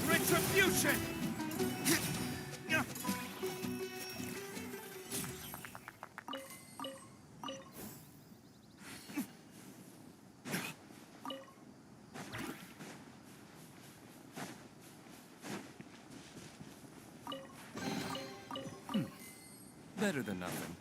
Retribution! Better than nothing.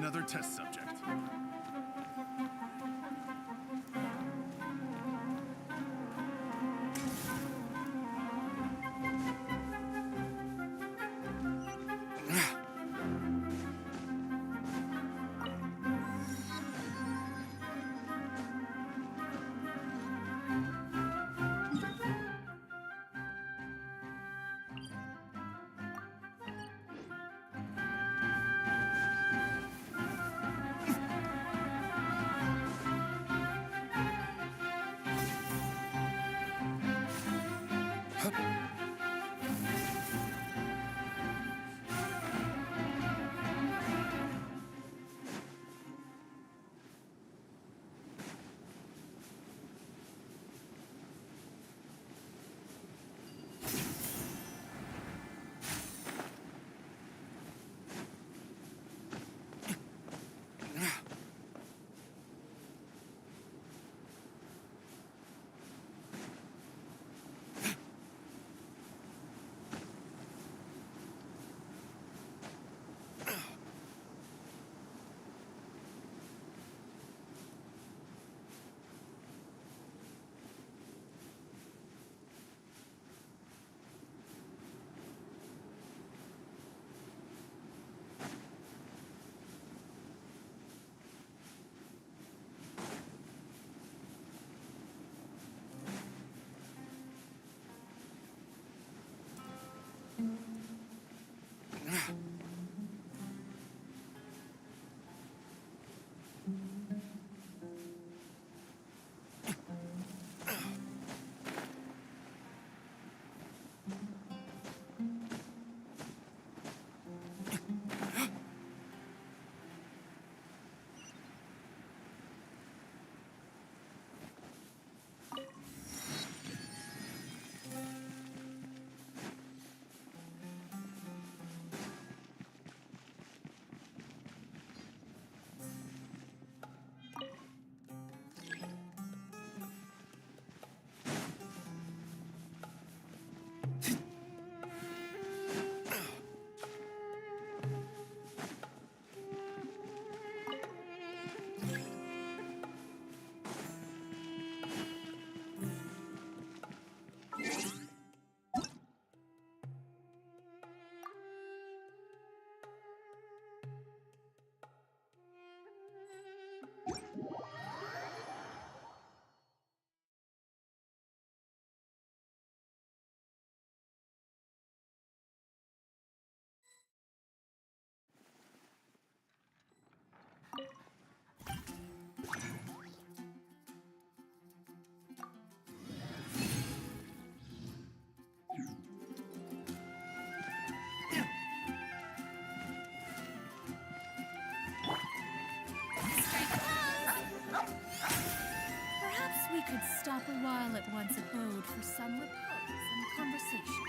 another test subject. Perhaps we could stop a while at one's abode for some repose and conversation.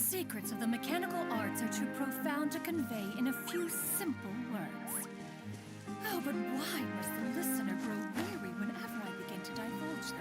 secrets of the mechanical arts are too profound to convey in a few simple words. Oh, but why must the listener grow weary whenever I begin to divulge them?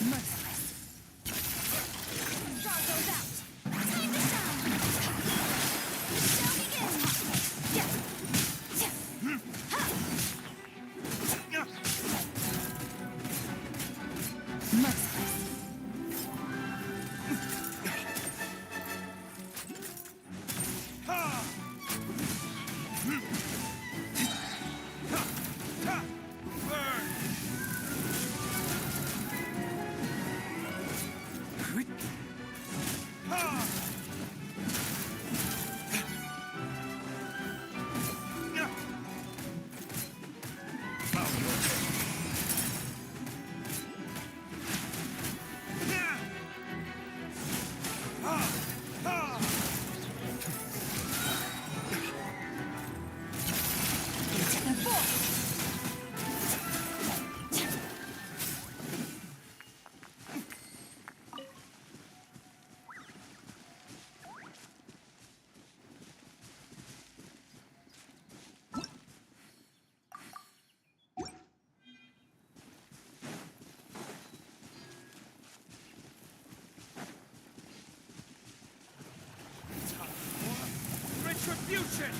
Merciless. Draw those out. Time to shine. The show begins. Yeah. Merciless. Retribution!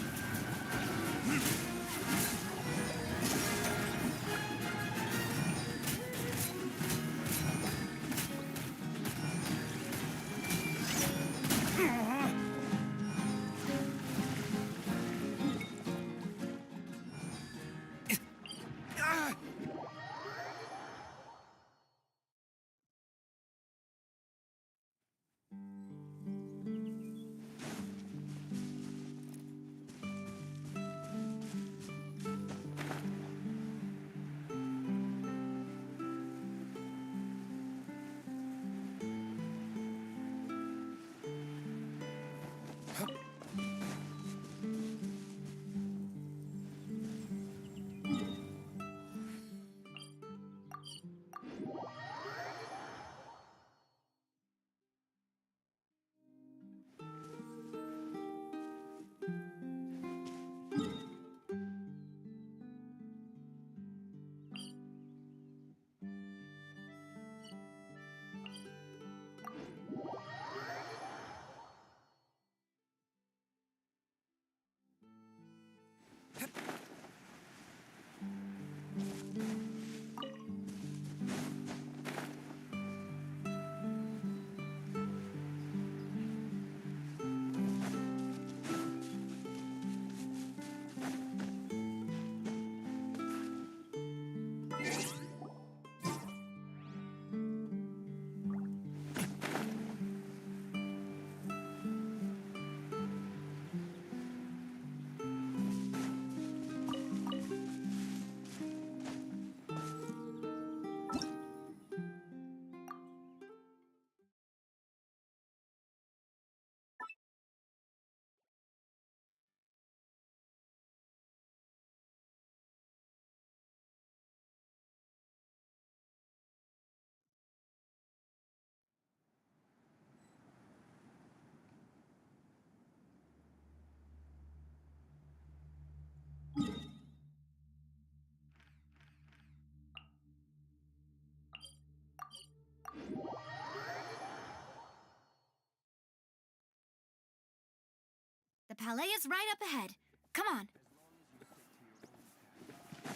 The palais is right up ahead. Come on.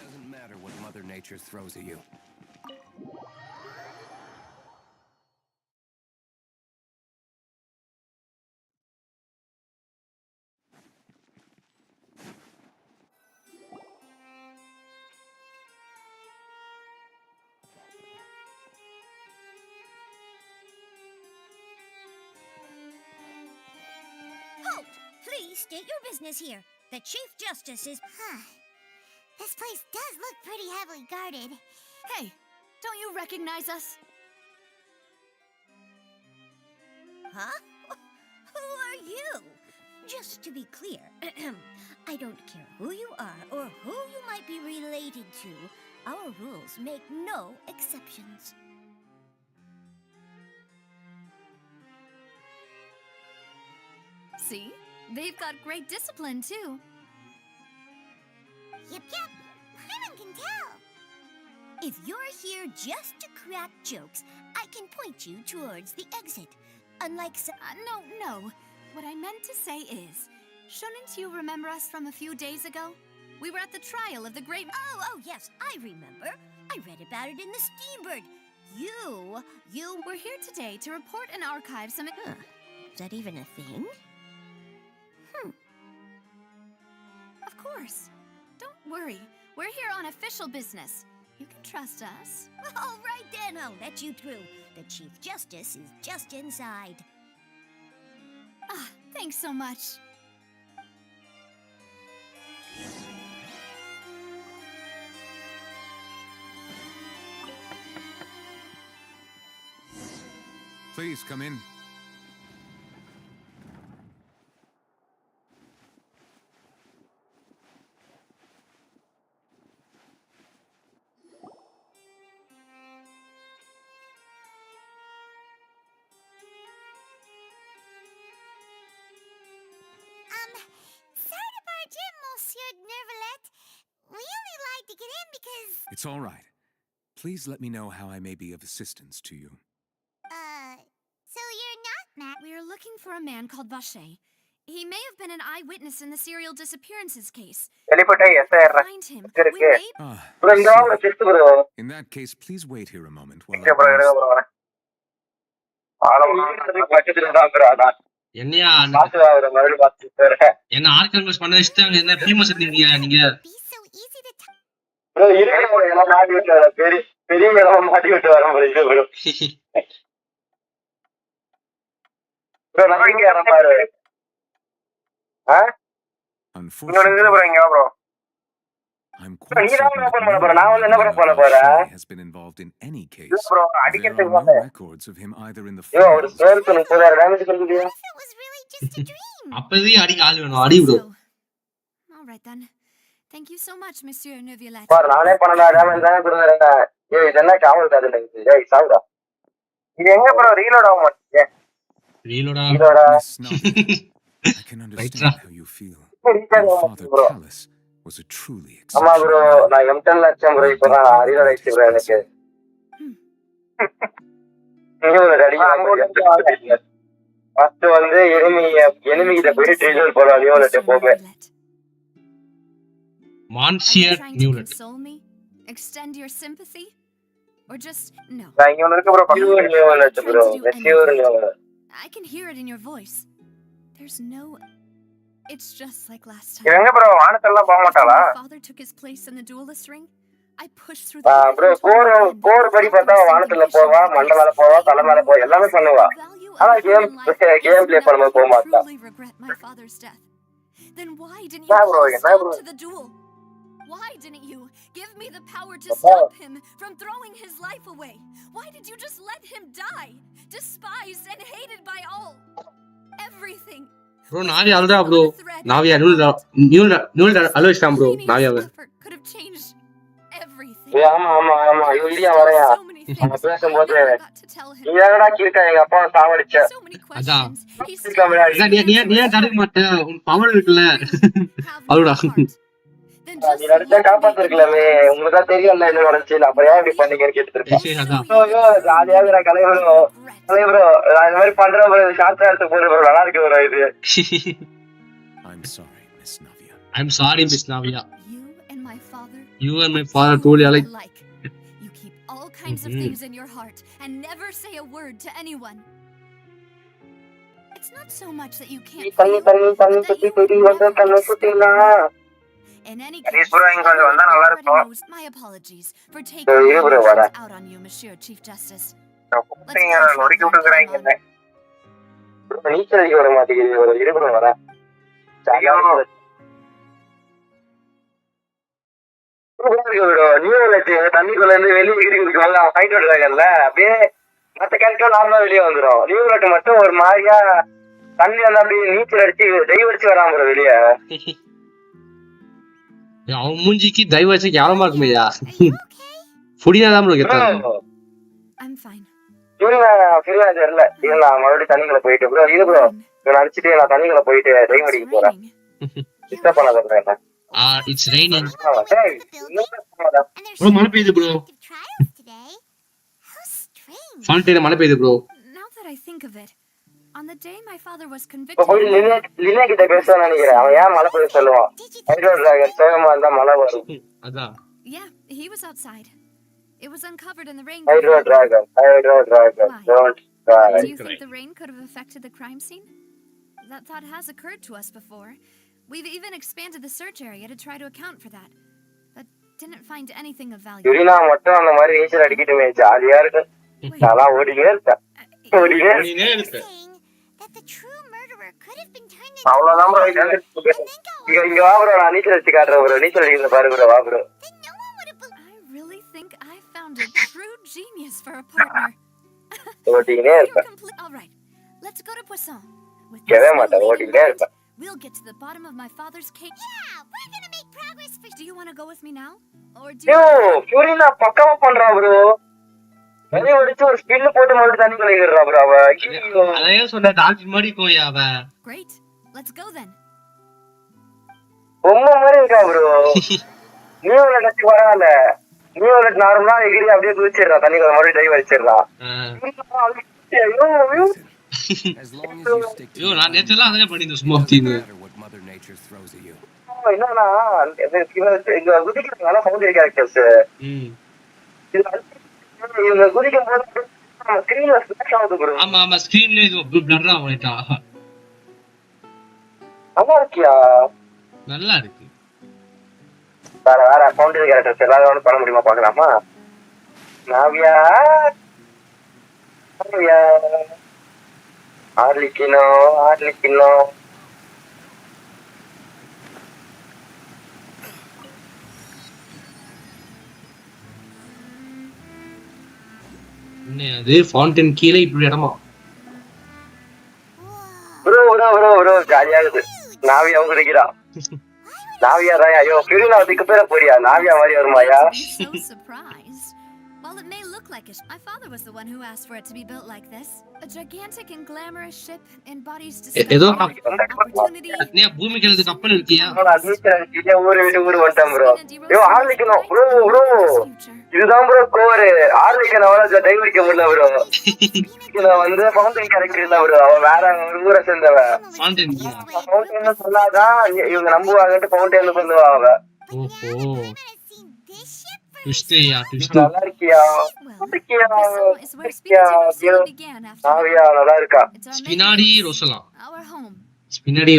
Doesn't matter what Mother Nature throws at you. Halt! Please state your business here. The Chief Justice is... This place does look pretty heavily guarded. Hey, don't you recognize us? Huh? Who are you? Just to be clear, I don't care who you are or who you might be related to. Our rules make no exceptions. See? They've got great discipline, too. Yep. Anyone can tell. If you're here just to crack jokes, I can point you towards the exit. Unlike No. What I meant to say is, shouldn't you remember us from a few days ago? We were at the trial of the great... Oh, yes, I remember. I read about it in the Steambird. You... We're here today to report and archive some... Is that even a thing? Of course. Don't worry. We're here on official business. You can trust us. All right, then. I'll let you through. The Chief Justice is just inside. Thanks so much. Please come in. Sorry to barge in, Monsieur Nervalet. We only like to get in because... It's all right. Please let me know how I may be of assistance to you. So you're not Matt? We are looking for a man called Vache. He may have been an eyewitness in the serial disappearances case. Find him. We may... In that case, please wait here a moment while என்னையா என்ன organise பண்ண வச்சுட்டு அங்க என்ன famous இருக்கீங்க நீங்க Be so easy to talk. பெரிய இடமா மாட்டி விட்டு வர முடியுது I'm quite certain that has been involved in any case. There are no records of him either in the files. What if it was really just a dream? அப்பவே அடிக்க ஆள் வேணும் அடி bro. All right then. Thank you so much, Monsieur Nervalet. நானே 12000 தானே கொடுக்குறேன். ஏய் இதெல்லாம் காமல் காதுல இருக்குது. ஏய் சாவுடா. இது எங்க bro ரீலோட் ஆக மாட்டேங்குது. ரீலோடா. I can understand how you feel. Your father Callus was a truly ஆமா bro நான் M10 லட்சம் bro இப்ப நான் ரீலோட் ஆயிச்சு bro எனக்கு. நீங்க ஒரு அடி ஃபர்ஸ்ட் வந்து enemy கிட்ட போய் ரீலோட் போறா ரீலோட் போவே. Monsieur Newlet. Console me? Extend your sympathy? Or just no? நான் இங்க இருக்கு bro Monsieur Newlet bro Monsieur Newlet. I can hear it in your voice. There's no... It's just like last time. எங்க bro வானத்தெல்லாம் போக மாட்டாளா? Father took his place in the duelist ring. I pushed through the... bro core படி பார்த்தா வானத்துல போவா மண்ட மேல போவா தலை மேல போவா எல்லாமே பண்ணுவா. ஆனா கேம் ப்ளே பண்ணும்போது போக மாட்டா. Then why didn't you stop to the duel? Why didn't you give me the power to stop him from throwing his life away? Why did you just let him die? Despised and hated by all. Everything. Bro Navi alda bro. Navi Newlet always bro. Navi could have changed everything. ஆமா Yulia வரயா. நான் பேசும்போது நீங்கடா கீழ எங்க அப்பா சாவடிச்ச. அதான். நீ தடுக்க மாட்டே. உன் பவர் இருக்குல. அழுடா. நீ நடத்த காப்பாத்திருக்கலாமே உங்களுக்கு தான் தெரியல என்ன நடந்துச்சு அப்புறம் ஏன் இப்படி பண்ணீங்கன்னு கேட்டுருக்கேன். ஜாலியா நான் கலைவரும் நான் இந்த மாதிரி பண்றேன் bro ஷார்ட்டா எடுத்து போறேன் bro நல்லா இருக்கு bro இது. I'm sorry Miss Navia. I'm sorry Miss Navia. You and my father truly alike. You keep all kinds of things in your heart and never say a word to anyone. It's not so much that you can't In any case, my apologies for taking out on you, Monsieur Chief Justice. நீச்சல் வர மாட்டேங்குது bro இரு bro வர. தண்ணிக்குள்ள இருந்து வெளியே குதிக்குவாங்க fight விடுறாங்கல்ல அப்படியே மத்த கேரக்டர் நார்மலா வெளியே வந்துடும். நியூ மட்டும் ஒரு மாதிரியா தண்ணி வந்து அப்படியே நீச்சல் அடிச்சு டைவ் அடிச்சு வராம ப்ரோ வெளியே. அவன் மூஞ்சிக்கு டைவ் அடிச்சு கேவலமா இருக்குமையா. புடினாதான் ப்ரோ கேட்டாரு. தெரியல இது நான் மறுபடியும் தண்ணிக்குள்ள போயிட்டு ப்ரோ இது ப்ரோ இவன் அடிச்சுட்டு நான் தண்ணிக்குள்ள போயிட்டு டைவ் அடிக்க போறேன். டிஸ்டர்ப் பண்ணாத என்ன. It's raining. Bro, மழை பெய்யுது bro. Fountain மழை பெய்யுது bro. Now that I think of it, on the day my father was convicted. போய் லினா கிட்ட பேசணும்னு நினைக்கிறேன். அவன் ஏன் மழை பெய்ய சொல்லுவான்? ஹைட்ரோட்ராகன் சேவமா இருந்தா மழை வரும். அதான். Yeah, he was outside. It was uncovered in the rain. Hydro-dragon. Don't cry. Do you think the rain could have affected the crime scene? That thought has occurred to us before. We've even expanded the search area to try to account for that, but didn't find anything of value. யுரினா மட்டும் அந்த மாதிரி நீச்சல் அடிக்கிட்டுமே ஜாலியா இருக்கு. நல்லா ஓடினே இருக்கா. ஓடினே இருக்கு. அவ்வளவுதான் ப்ரோ இங்க வா ப்ரோ நான் நீச்சல் அடிச்சு காட்டுறேன் ப்ரோ. நீச்சல் அடிக்கிறத பாரு ப்ரோ வா bro. I really think I found a true genius for a partner. ஓடினே இருக்கா. All right, let's go to Poisson. Cave மாட்டேன் ஓடினே இருக்கா. We'll get to the bottom of my father's cake. Yeah, we're gonna make progress. Do you want to go with me now, or do you? Yo, யுரினா பக்கமா பண்றா bro. வெளிய ஓடிச்சு ஒரு spin போட்டு மறுபடியும் தண்ணிக்குள்ள ஏறுறா ப்ரோ அவ. அதையே சொன்ன டால்பின் மாதிரி போயா அவ. Great, let's go then. பொம்மை மாதிரி இருக்கா ப்ரோ. நியூல டச் வரால. நியூல நார்மலா எகிரி அப்படியே குதிச்சிரறா தண்ணிக்குள்ள மறுபடியும் டைவ் அடிச்சிரறா. ஐயோ ஐயோ நான் நேத்தெல்லாம் அதே பண்ணிட்டு சும்மா தீங்க. என்னன்னா இங்க குதிக்கிறதுனால சவுண்ட் கேரக்டர்ஸ். இவங்க குதிக்கும் போது ஸ்கிரீன்ல ஃபிளாஷ் ஆகுது ப்ரோ. ஆமா ஸ்கிரீன்ல இது பிளர் ஆகுதா. நல்லா இருக்கியா? நல்லா இருக்கு. வேற சவுண்ட் கேரக்டர்ஸ் எல்லாரும் பண்ண முடியுமா பார்க்கலாமா? நாவியா ஆர்லிக்கினோ என்ன அது ஃபவுண்டன் கீழே இப்படி இடமா ப்ரோ ஜாலியா இருக்குது. நாவியா குதிக்கிறா. நாவியா தான். ஐயோ கிரினா அதுக்கு பேர போறியா? நாவியா மாதிரி வருமாயா? While it may look like it, my father was the one who asked for it to be built like this. A gigantic and glamorous ship embodies opportunity. நீ பூமிக்கு எழுது கப்பல் இருக்கியா? ஊரு வந்துட்டேன் ப்ரோ. ஐயோ ஆர்லிக்கணும் ப்ரோ இதுதான் ப்ரோ கோர். ஆர்லிக்கன் அவள டைவ் அடிக்க முடியல ப்ரோ. நான் வந்து ஃபவுண்டன் கேரக்டர் இல்ல ப்ரோ. அவ வேற ஒரு ஊரை சேர்ந்தவ. ஃபவுண்டன் சொன்னாதான் இவங்க நம்புவாங்கட்டு ஃபவுண்டன் சொல்லுவா அவ. ஓஹோ ட்விஸ்டியா நல்லா இருக்கியா? நாவியா நல்லா இருக்கா? ஸ்பினாடி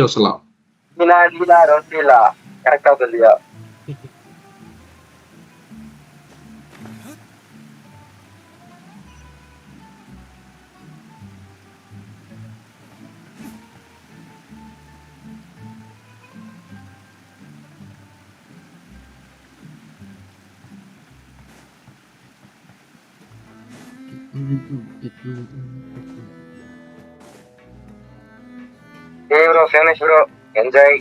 ரோசலா கரெக்டா சொல்லியா? Hey bro, finish bro. Enjoy.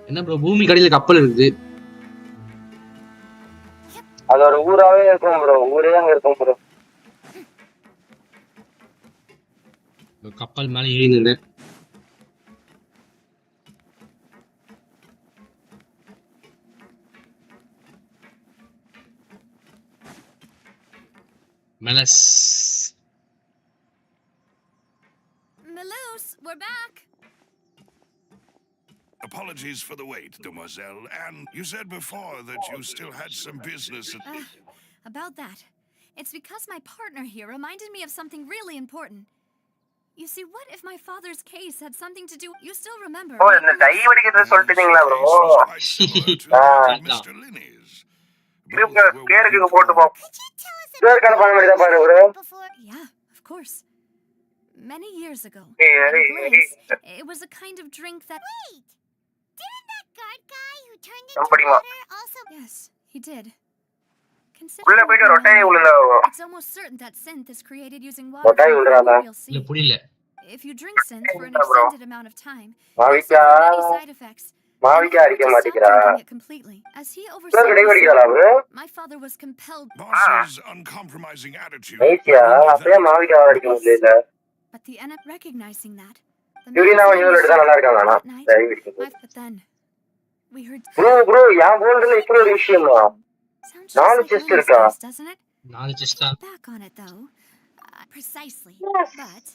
என்ன ப்ரோ பூமி கடையில கப்பல் இருக்குது. அது ஒரு ஊராவே இருக்கும் ப்ரோ. ஊரே அங்க இருக்கும் ப்ரோ. கப்பல் மேல ஏறி நின்னு Melis. Melis, we're back. Apologies for the wait, demoiselle. And you said before that you still had some business. About that. It's because my partner here reminded me of something really important. You see, what if my father's case had something to do... You still remember... Oh, இந்த dive அடிக்கிறது சொல்லிட்டீங்களா bro? Mr. Linney's. கேருக்கு போட்டு போ. Skirk பண்ண முடியுதா பாரு bro. Yeah, of course. Many years ago. Hey, At a hey, glance, it was a kind of drink that. Wait! Didn't that guard guy who turned into Somebody ma- water also... Yes, he did. உள்ள Considering what போயிட்டு we know ரொட்டையை now, விழுந்தா it's almost certain that synth is created using water ரொட்டையை from the விழுறானா primordial இல்ல sea. புரியல. If you drink synth for an இல்ல bro. extended amount of time, you'll மாவிக்கா suffer many side effects. And we மாவிக்கா had அடிக்க to stop மாட்டேங்கிறா. drinking it completely. As he Skirk oversaw டை the வடிக்கிறாளா scene, bro? my father was compelled. Boss's uncompromising attitude. நைட்டியா Only அப்பயே that. மாவிக்கா அடிக்க முடியல. But the end up recognizing that. The இவரி man's நான் name இவரு was எடுத்தா நல்லா இருக்காங்க ஆனா that night. டை வடிக்கிறது. But then we heard. bro என் போல்டுல இப்படி ஒரு விஷயமா Sounds just 4 like chest Lily's இருக்கா? voice, doesn't it? 4 செஸ்டா? Back on it though. Precisely. Yes. But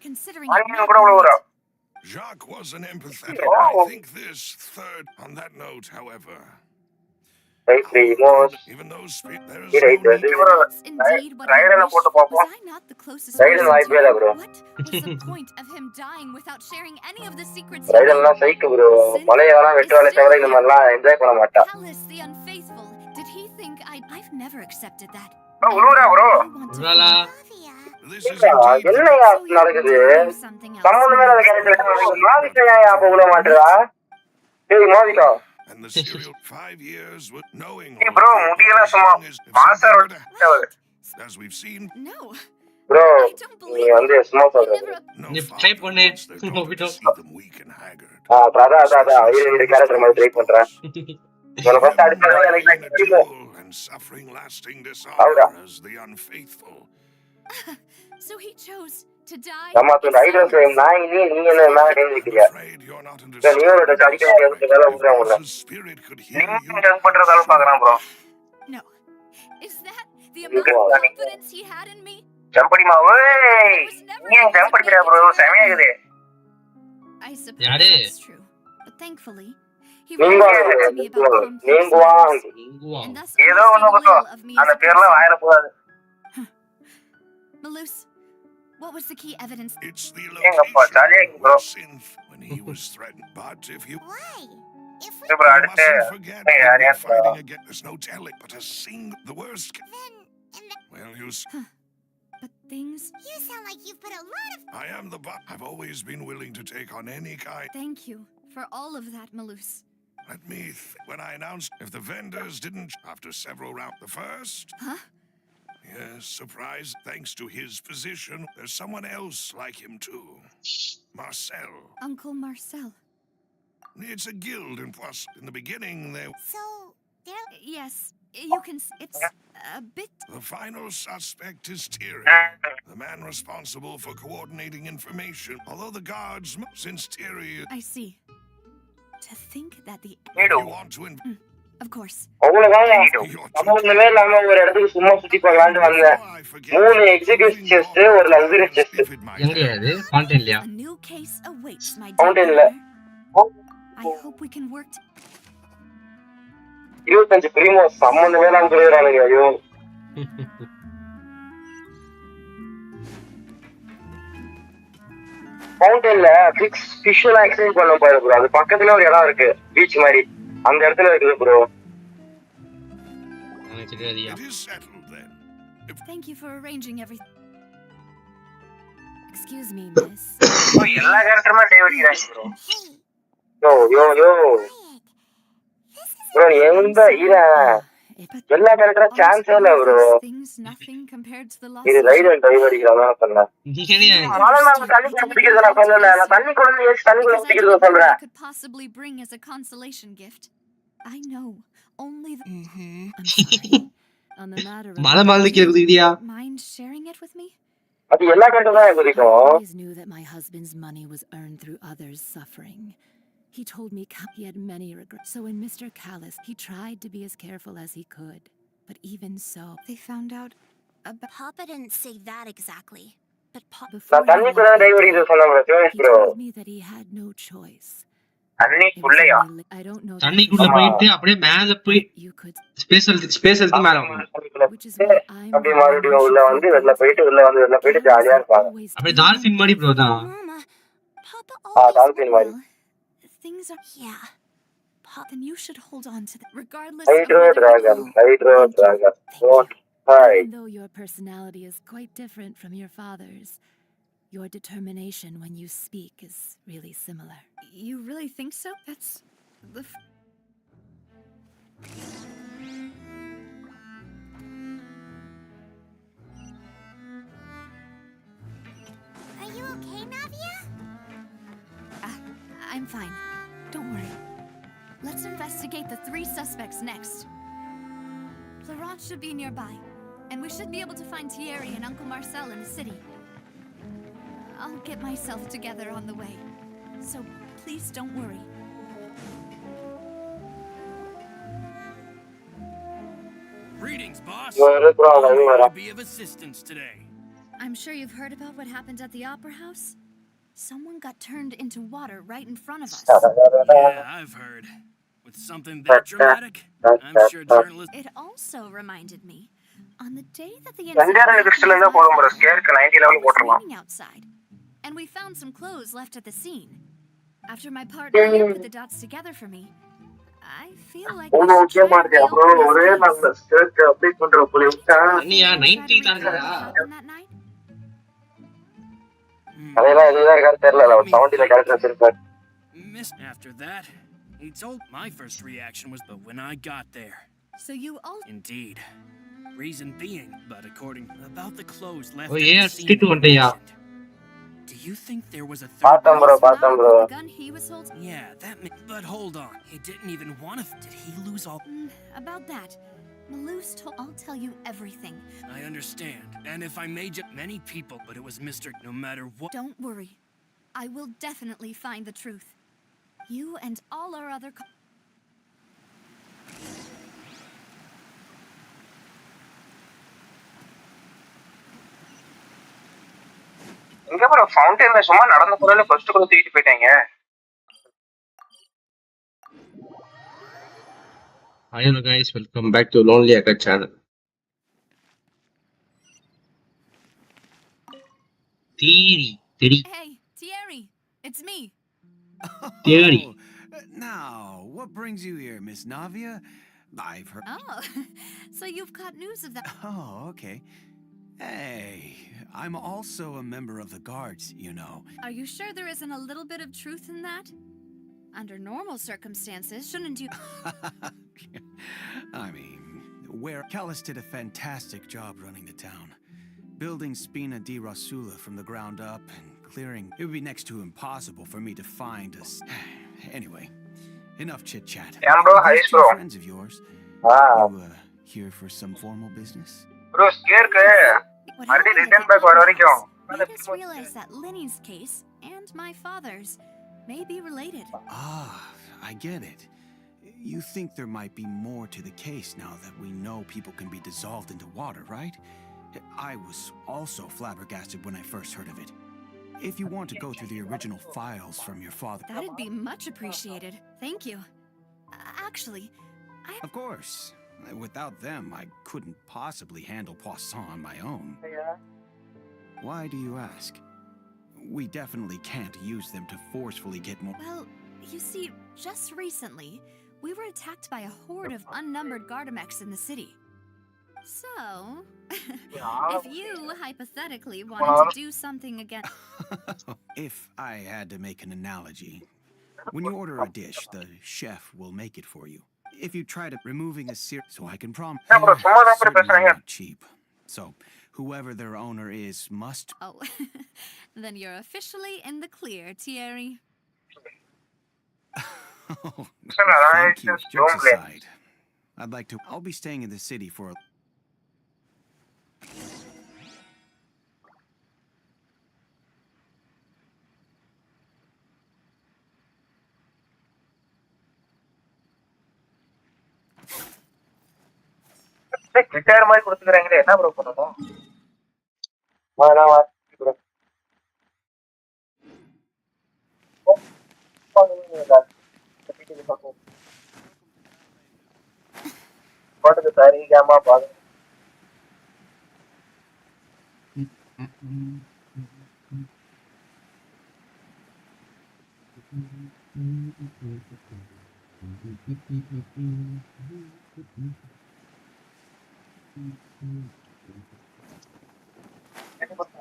considering it onion might கூட be விழுவுறா. late, Jacques wasn't empathetic. Oh. I think this third. On that note, however, right ரிமோஸ் even though there is இது no right need. bro. that's indeed what I ரைடன wish. போட்டு Was பாப்போம். I not the closest ரைடன் person வாய்ப்பே to இல்ல him? bro. What was the point of him dying without sharing any of the secrets he knew? ரைடன்லாம் சைக்கு bro. மலைய வேணா வெட்டுவானே தவிர இந்த மாதிரிலாம் enjoy பண்ண மாட்டா. Callous the unfaithful. Did he think I've never accepted that. bro விழுவுறா bro. I want to உருவாலா? Flavia. This is என்னடா indeed the என்னையா So you நடக்குது? do something else. சம்மந்தமே இல்லாத கேரக்டர் மாவிக்கா ஏன் அப்ப விழ மாட்டேறா? டேய் மாவிக்கா. and the serial 5 years with knowing. Hey, all bro, of it, முடியல as சும்மா. long as- if மாசா something were to- ரொட்ட. As we've seen, No. bro I don't நீ believe வந்து it. சும்மா I சொல்ற. never. no நீ father ட்ரை பண்ணு. wants their daughter to போய்ட்டோம். see them weak and haggard. அதான் இரு கேரக்டர் மாதிரி ட்ரை பண்றேன். உன ஃபர்ஸ்ட் அடிச்சது எனக்கு In a தெரியும். duel and suffering lasting Ahora. dishonor as the unfaithful. So he chose to die. நம்ம அந்த ரைடர் சேம் நான் நீ என்ன மேல கை I'm வைக்கிறியா? afraid you're not நீ ஒரு understanding. அடிக்க வேண்டியதுனால If உள்ள உள்ள. Boss's spirit could hear நீ you, ஜம்ப் பண்றதால பாக்குறான் bro. No. Is that the amount Okay. of confidence he had in me? Jump அடிமா ஓய். நீ ஜம்ப் அடிக்கிற bro செமையா இருக்குது. I suppose யாரு? that's true. But thankfully, he நீங்க wrote to me about complex நீங்க matters. இங்குவா. And thus ஏதோ ஒண்ணு understood போ. little of me as அந்த a பேர்லாம் person. வாயில போகாது. Malus, what was the key evidence? it's the Engappa, jolly location bro. where Synth when he was threatened. But if you Why? If we... Hey, bro, you அடுத்து mustn't forget Hey, we'll be Ariel, bro. fighting again. There's no telling, but the worst. Then... And the... Well, But things. You sound like you've put a lot of... I am the but. I've always been willing to take on any kind. Thank you for all of that, Malus. Let me when I announced if the vendors didn't after several rounds. The first, Huh? yes, surprise. Thanks to his position, there's someone else like him too. Marcel. Uncle Marcel. It's a guild in Poissy. In the beginning, So... They're... Yes, you can. It's a bit. the final suspect is Thierry, the man responsible for coordinating information. Although the guards, since Thierry, I see. To think that the. if you want to, Of course. அவ்வளவுதான் சம்பந்தமே இல்லாம ஒரு இடத்துக்கு சும்மா சுத்தி பார்க்கலான்னு வந்தேன். 3 executive chest ஒரு லக்ஸரி செஸ்ட். எங்க அது? ஃபவுண்டன்லயா? A new case awaits, my Fountain dear. la. I hope we can work. 25 பிரிமோஸ் சம்பந்தமே இல்லாம சொல்லிடுறானுங்க ஐயோ. ஃபவுண்டன்ல ஃபிஷ்லாம் எக்ஸ்சேஞ்ச் பண்ண பாரு ப்ரோ. அது பக்கத்துல ஒரு இடம் இருக்கு பீச் மாதிரி. அந்த இடத்துல இருக்குது ப்ரோ. எனக்கு தெரியாதியா. It is settled then. Thank you for arranging everything. Excuse me, miss. ஓ எல்லா கேரக்டருமே டை வடிக்கிறாங்க ப்ரோ. Hey, யோ quiet. This is... ப்ரோ எந்த எல்லா கேரக்டரும் சான்ஸே இல்ல bro. Things nothing compared to the இது loss. ரைடர் டை வடிக்கிறாங்க சொன்னேன். நீ என்னையா? அதனால நான் தண்ணி குடிக்கிறது நான் சொல்லல. நான் தண்ணி குடிச்சு தண்ணிக்குள்ள Because I குடிக்கிறது didn't know சொல்றேன். what I could possibly bring as a consolation gift. I know only the. I'm sorry. On the matter of. மலை மலை கேக்குதுடியா? Mind sharing it with me? அது எல்லா கேரக்டரும் தான் I குடிக்கும். always knew that my husband's money was earned through others' suffering. He told me he had many regrets. So when Mr. Callis, he tried to be as careful as he could. But even so, They found out about. Papa didn't say that exactly. But Papa... before நான் he தண்ணிக்குள்ள left tie that வடிக்கிறது day, சொன்னேன் bro. he bro told me that he had no choice. It was தண்ணிக்குள்ளயா? only I don't know. தண்ணிக்குள்ள போயிட்டு அப்படியே மேல போய் You could, space எடுத்து மேல வரணும். which is why I'm. அப்படியே மறுபடியும் உள்ள வந்து வெளில போயிட்டு வெளில போயிட்டு ஜாலியா இருப்பாங்க. அப்படியே டால்ஃபின் மாதிரி ப்ரோ தான். Mama, Papa dolphin always... மாதிரி. Things are. Yeah. Then you should hold on to them, regardless hydro of whether dragon you. Hydro dragon. Even though your personality is quite different from your father's, your determination when you speak is really similar. You really think so? That's the. Are you okay, Navia? I'm fine. Don't worry. Let's investigate the 3 suspects next. Laurent should be nearby, and we should be able to find Thierry and Uncle Marcel in the city. I'll get myself together on the way, so please don't worry. Greetings, boss. Where is bro? I'm here to be of assistance today. I'm sure you've heard about what happened at the Opera House. Someone got turned into water right in front of us. Yeah, I've heard. With something that dramatic, I'm sure journalists. It also reminded me, on the day that the Skirk 90 level போட்டுறலாம். raining outside, and we found some clothes left at the scene. After my partner here put the dots together for me, I feel like we ஒண்ணு should முக்கியமா try to இருக்கியா bro? reopen ஒரே this நாள்ல case. Skirk update பண்ற போல இருக்கா? அண்ணியா Try to 90 recall தான்டா. what happened that night. அதெல்லாம் எதுதான் இருக்கான்னு தெரியல. அவர் 70ல கேரக்டர் வச்சிருப்பார். After that, he told my first reaction was, but when I got there. So you all Indeed. Reason being, but according about the clothes left Oh, at yeah, the scene stick to one day, yeah. mentioned. Do you think there was a பாத்தம் third? bro, பாத்தம் bro. the gun he was holding. Yeah, but hold on. He didn't even want to. Did he lose all? About that, Malus told. I'll tell you everything. I understand. And if I made it, many people, but it was Mr. No matter what. Don't worry. I will definitely find the truth. You and all our other. எங்க bro ஃபவுண்டன்ல சும்மா நடந்து போறதுல first கூட தூக்கிட்டு போயிட்டாங்க. Hello guys, welcome back to Lonely Akka channel. Thierry. Hey, Thierry, it's me. Thierry. Now, what brings you here, Miss Navia? I've heard. Oh, so you've got news of that. Oh, okay. Hey, I'm also a member of the guards, you know. Are you sure there isn't a little bit of truth in that? Under normal circumstances, shouldn't you? I mean, where Callis did a fantastic job running the town. Building Spina di Rasula from the ground up and clearing. It would be next to impossible for me to find us. Anyway, enough chit-chat. Yeah, bro, hi, These two bro. friends of yours, Wow. you here for some formal business? Bro, Skirk What மறுபடியும் happened return at back the வர Opera வரைக்கும் House made us realize that Lenny's case and my father's may be related. Ah, I get it. You think there might be more to the case now that we know people can be dissolved into water, right? I was also flabbergasted when I first heard of it. If you want to go through the original files from your father... That'd be much appreciated. Thank you. Actually, Of course. Without them, I couldn't possibly handle Poisson on my own. Why do you ask? We definitely can't use them to forcefully get more... well, you see, just recently, we were attacked by a horde of unnumbered Gardamex in the city. So, if you hypothetically wanted to do something again... If I had to make an analogy, when you order a dish, the chef will make it for you. If you try to removing a sear, so I can promise, certainly not cheap. So, whoever their owner is must. Oh, then you're officially in the clear, Thierry. Thank you. Jokes aside, I'd like to. I'll be staying in the city for. Guitar மாதிரி கொடுத்துக்கறாங்களே என்ன bro பண்ணனும்? நான் bro. போட்டது சரி கேமா பாருங்க.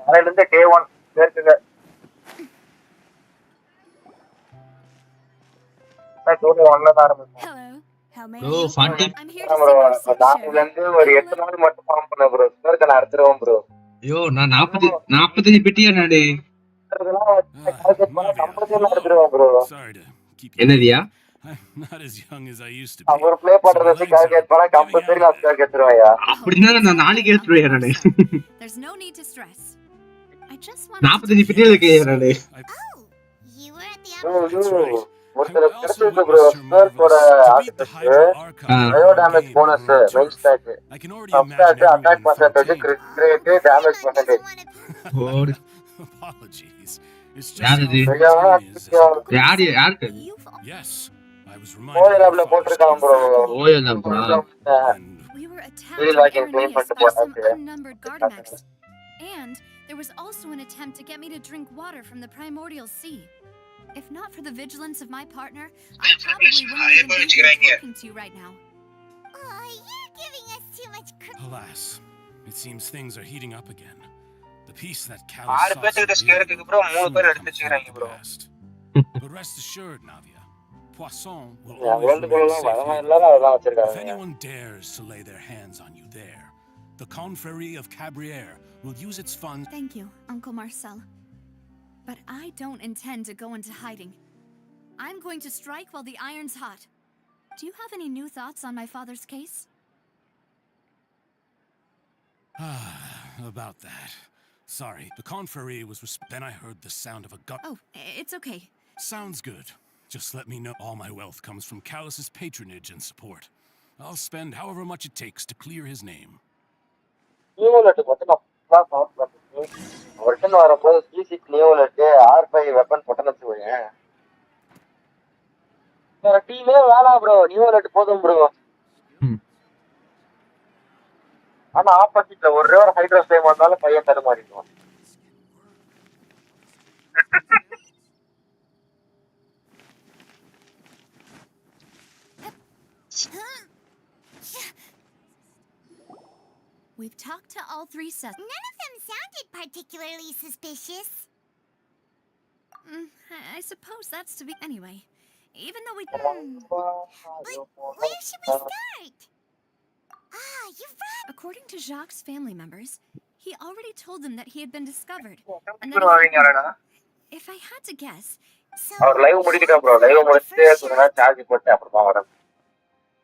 நாளையில இருந்து day 1 இருக்குங்க. டூர் 1ல தான் ஆரம்பிச்சோம். Hello. How may I bro help? 40. I'm here to bro, see your sick நாளையில இருந்து ஒரு 8 நாள் மட்டும் ஃபார்ம் பண்ண ப்ரோ. ஸ்கர்க் நான் அறுத்துருவேன் ப்ரோ. ஐயோ நான் 45 பெட்டியா நானே. இதெல்லாம் கால்குலேட் பண்ணா Navia, கம்பல்சரி அறுத்துருவேன் bro. sorry to keep you. என்னதியா? I'm not as young as I used to be. அவர் ப்ளே பண்றத வச்சு கால்குலேட் பண்ணா கம்பல்சரி நான் ஸ்கர்க் எடுத்துருவேன்யா. அப்படினா நான் நாளைக்கு எடுத்துறேன் நானே. There's no need to stress. I just want 45 பெட்டியா இருக்கேன் நானே. Oh, you were at the ஐயோ, ஒருத்தர் கிடைச்சிருக்கு ப்ரோ. ஸ்கர்க்கோட artefact bio damage bonus main stat I can already substat imagine attack everyone percentage from crit rate damage percentage ஓடு. Apologies. It's யார் just இது? யாருக்கு? yes. I was ஓய் reminded. லேப்ல போட்டுருக்கான் ப்ரோ. ஓயலாம் bro. We were attacked Really on like it, Garena but by some okay. unnumbered Gardenax. And there was also an attempt to get me to drink water from the primordial sea. If not for the vigilance of my partner, I probably wouldn't even be here talking to you right now. Oh, you're giving us too much credit. Alas, it seems things are heating up again. The peace that ஆறு Callus பேத்துக்கு ஸ்கேருக்கு bro 3 பேர் எடுத்து வச்சிருக்காங்க bro. But rest assured, Navia, Poisson will நான் always world remain குள்ள safe வரமா haven. எல்லாரும் அதெல்லாம் If வச்சிருக்காங்க. anyone dares to lay their hands on you there, the Confrérie of Cabriere will use its funds. Thank you, Uncle Marcel. But I don't intend to go into hiding. I'm going to strike while the iron's hot. Do you have any new thoughts on my father's case? About that. Sorry, the Confrérie was then I heard the sound of a gun. Oh, it's okay. Sounds good. Just let me know all my wealth comes from Callus's patronage and support. I'll spend however much it takes to clear his name. நியூலெட் மட்டும் நான் ஃபுல்லா solve பண்ணிட்டேன். Return வரும்போது C6 நியூலெட் R5 weapon போட்டேன்னு வச்சுக்கோங்க. வேற டீமே வேணாம் ப்ரோ. நியூலெட் போதும் ப்ரோ. ஆனா ஆப்போசிட்ல ஒரே ஒரு ஹைட்ரோ ஸ்டேம் வந்தாலும் பையன் தடுமாறிடுவான். We've talked to all three sus. None of them sounded particularly suspicious. I suppose that's to be anyway. Even though we. But where should we start? Ah, you're right. According to Jacques' family members, he already told them that he had been discovered. And bro வரீங்கடா. if I had to guess, அவர் live முடிக்கிட்டோம் bro. Live முடிச்சிட்டு கொஞ்ச நேரம் charge போட்டு அப்புறமா வரேன்.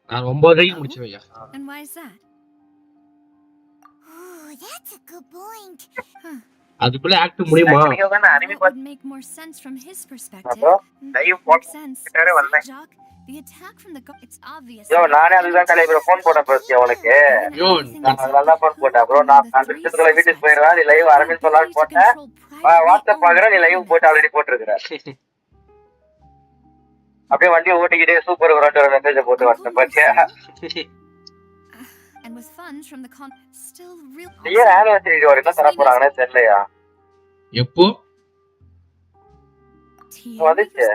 நான் 9:30க்கு முடிச்சிருவேன். and why is that? Oh, that's a good point. அதுக்குள்ள ஆக்ட் முடியுமா? That would make more sense from his perspective. Live Makes போட்டு sense. கிட்டே வந்தேன். Jacques, the attack from the it's obvious. யோ நானே அதுதான் காலையில ப்ரோ ஃபோன் போட்டேன் ப்ரோ அவனுக்கு. யோ நான் நல்லா ஃபோன் போட்டேன் ப்ரோ. நான் 2 நிமிஷத்துக்குள்ள வீட்டுக்கு போயிடுவேன். நீ லைவ் ஆரம்பிச்சு சொல்லலாம்னு போட்டேன். வாட்ஸ்அப் பாக்குறேன். நீ லைவ் போட்டு ஆல்ரெடி போட்டுருக்கிற. அப்படியே வண்டியை ஓட்டிக்கிட்டே சூப்பர் ப்ரோன்ற மெசேஜ் போட்டு வாட்ஸ்அப் பாத்தியா? And with funds from the still real. ஏன் ஆனிவர்சரி வரைக்கும் தர போறாங்கன்னே தெரியலையா? எப்போ? வந்துச்சு.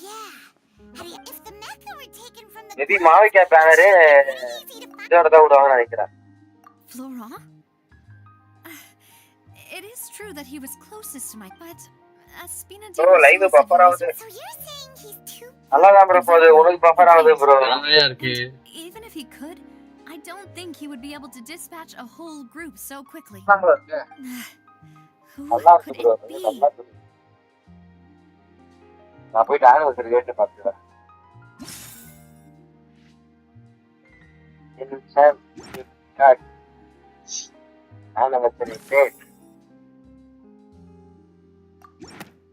Yeah. If the mecha were taken from the maybe மாவிகா பேனரே இதோட தான் விடுவாங்கன்னு நினைக்கிறேன். Florent? It is true that he was closest to my but Spina bro live buffer ஆகுது. So you're saying he's too நல்லா தான் ப்ரோ போகுது. உனக்கு பஃபர் ஆகுது ப்ரோ. ஆமையா இருக்கு. Even if he could, I don't think he would be able to dispatch a whole group so quickly. Who நல்லா could இருக்கு ப்ரோ. it be? நல்லா இருக்கு. நான் போய் ஆனிவர்சரி கேட்டு பார்த்துக்கிறேன். இன்சான் காட் ஆனிவர்சரி டேட்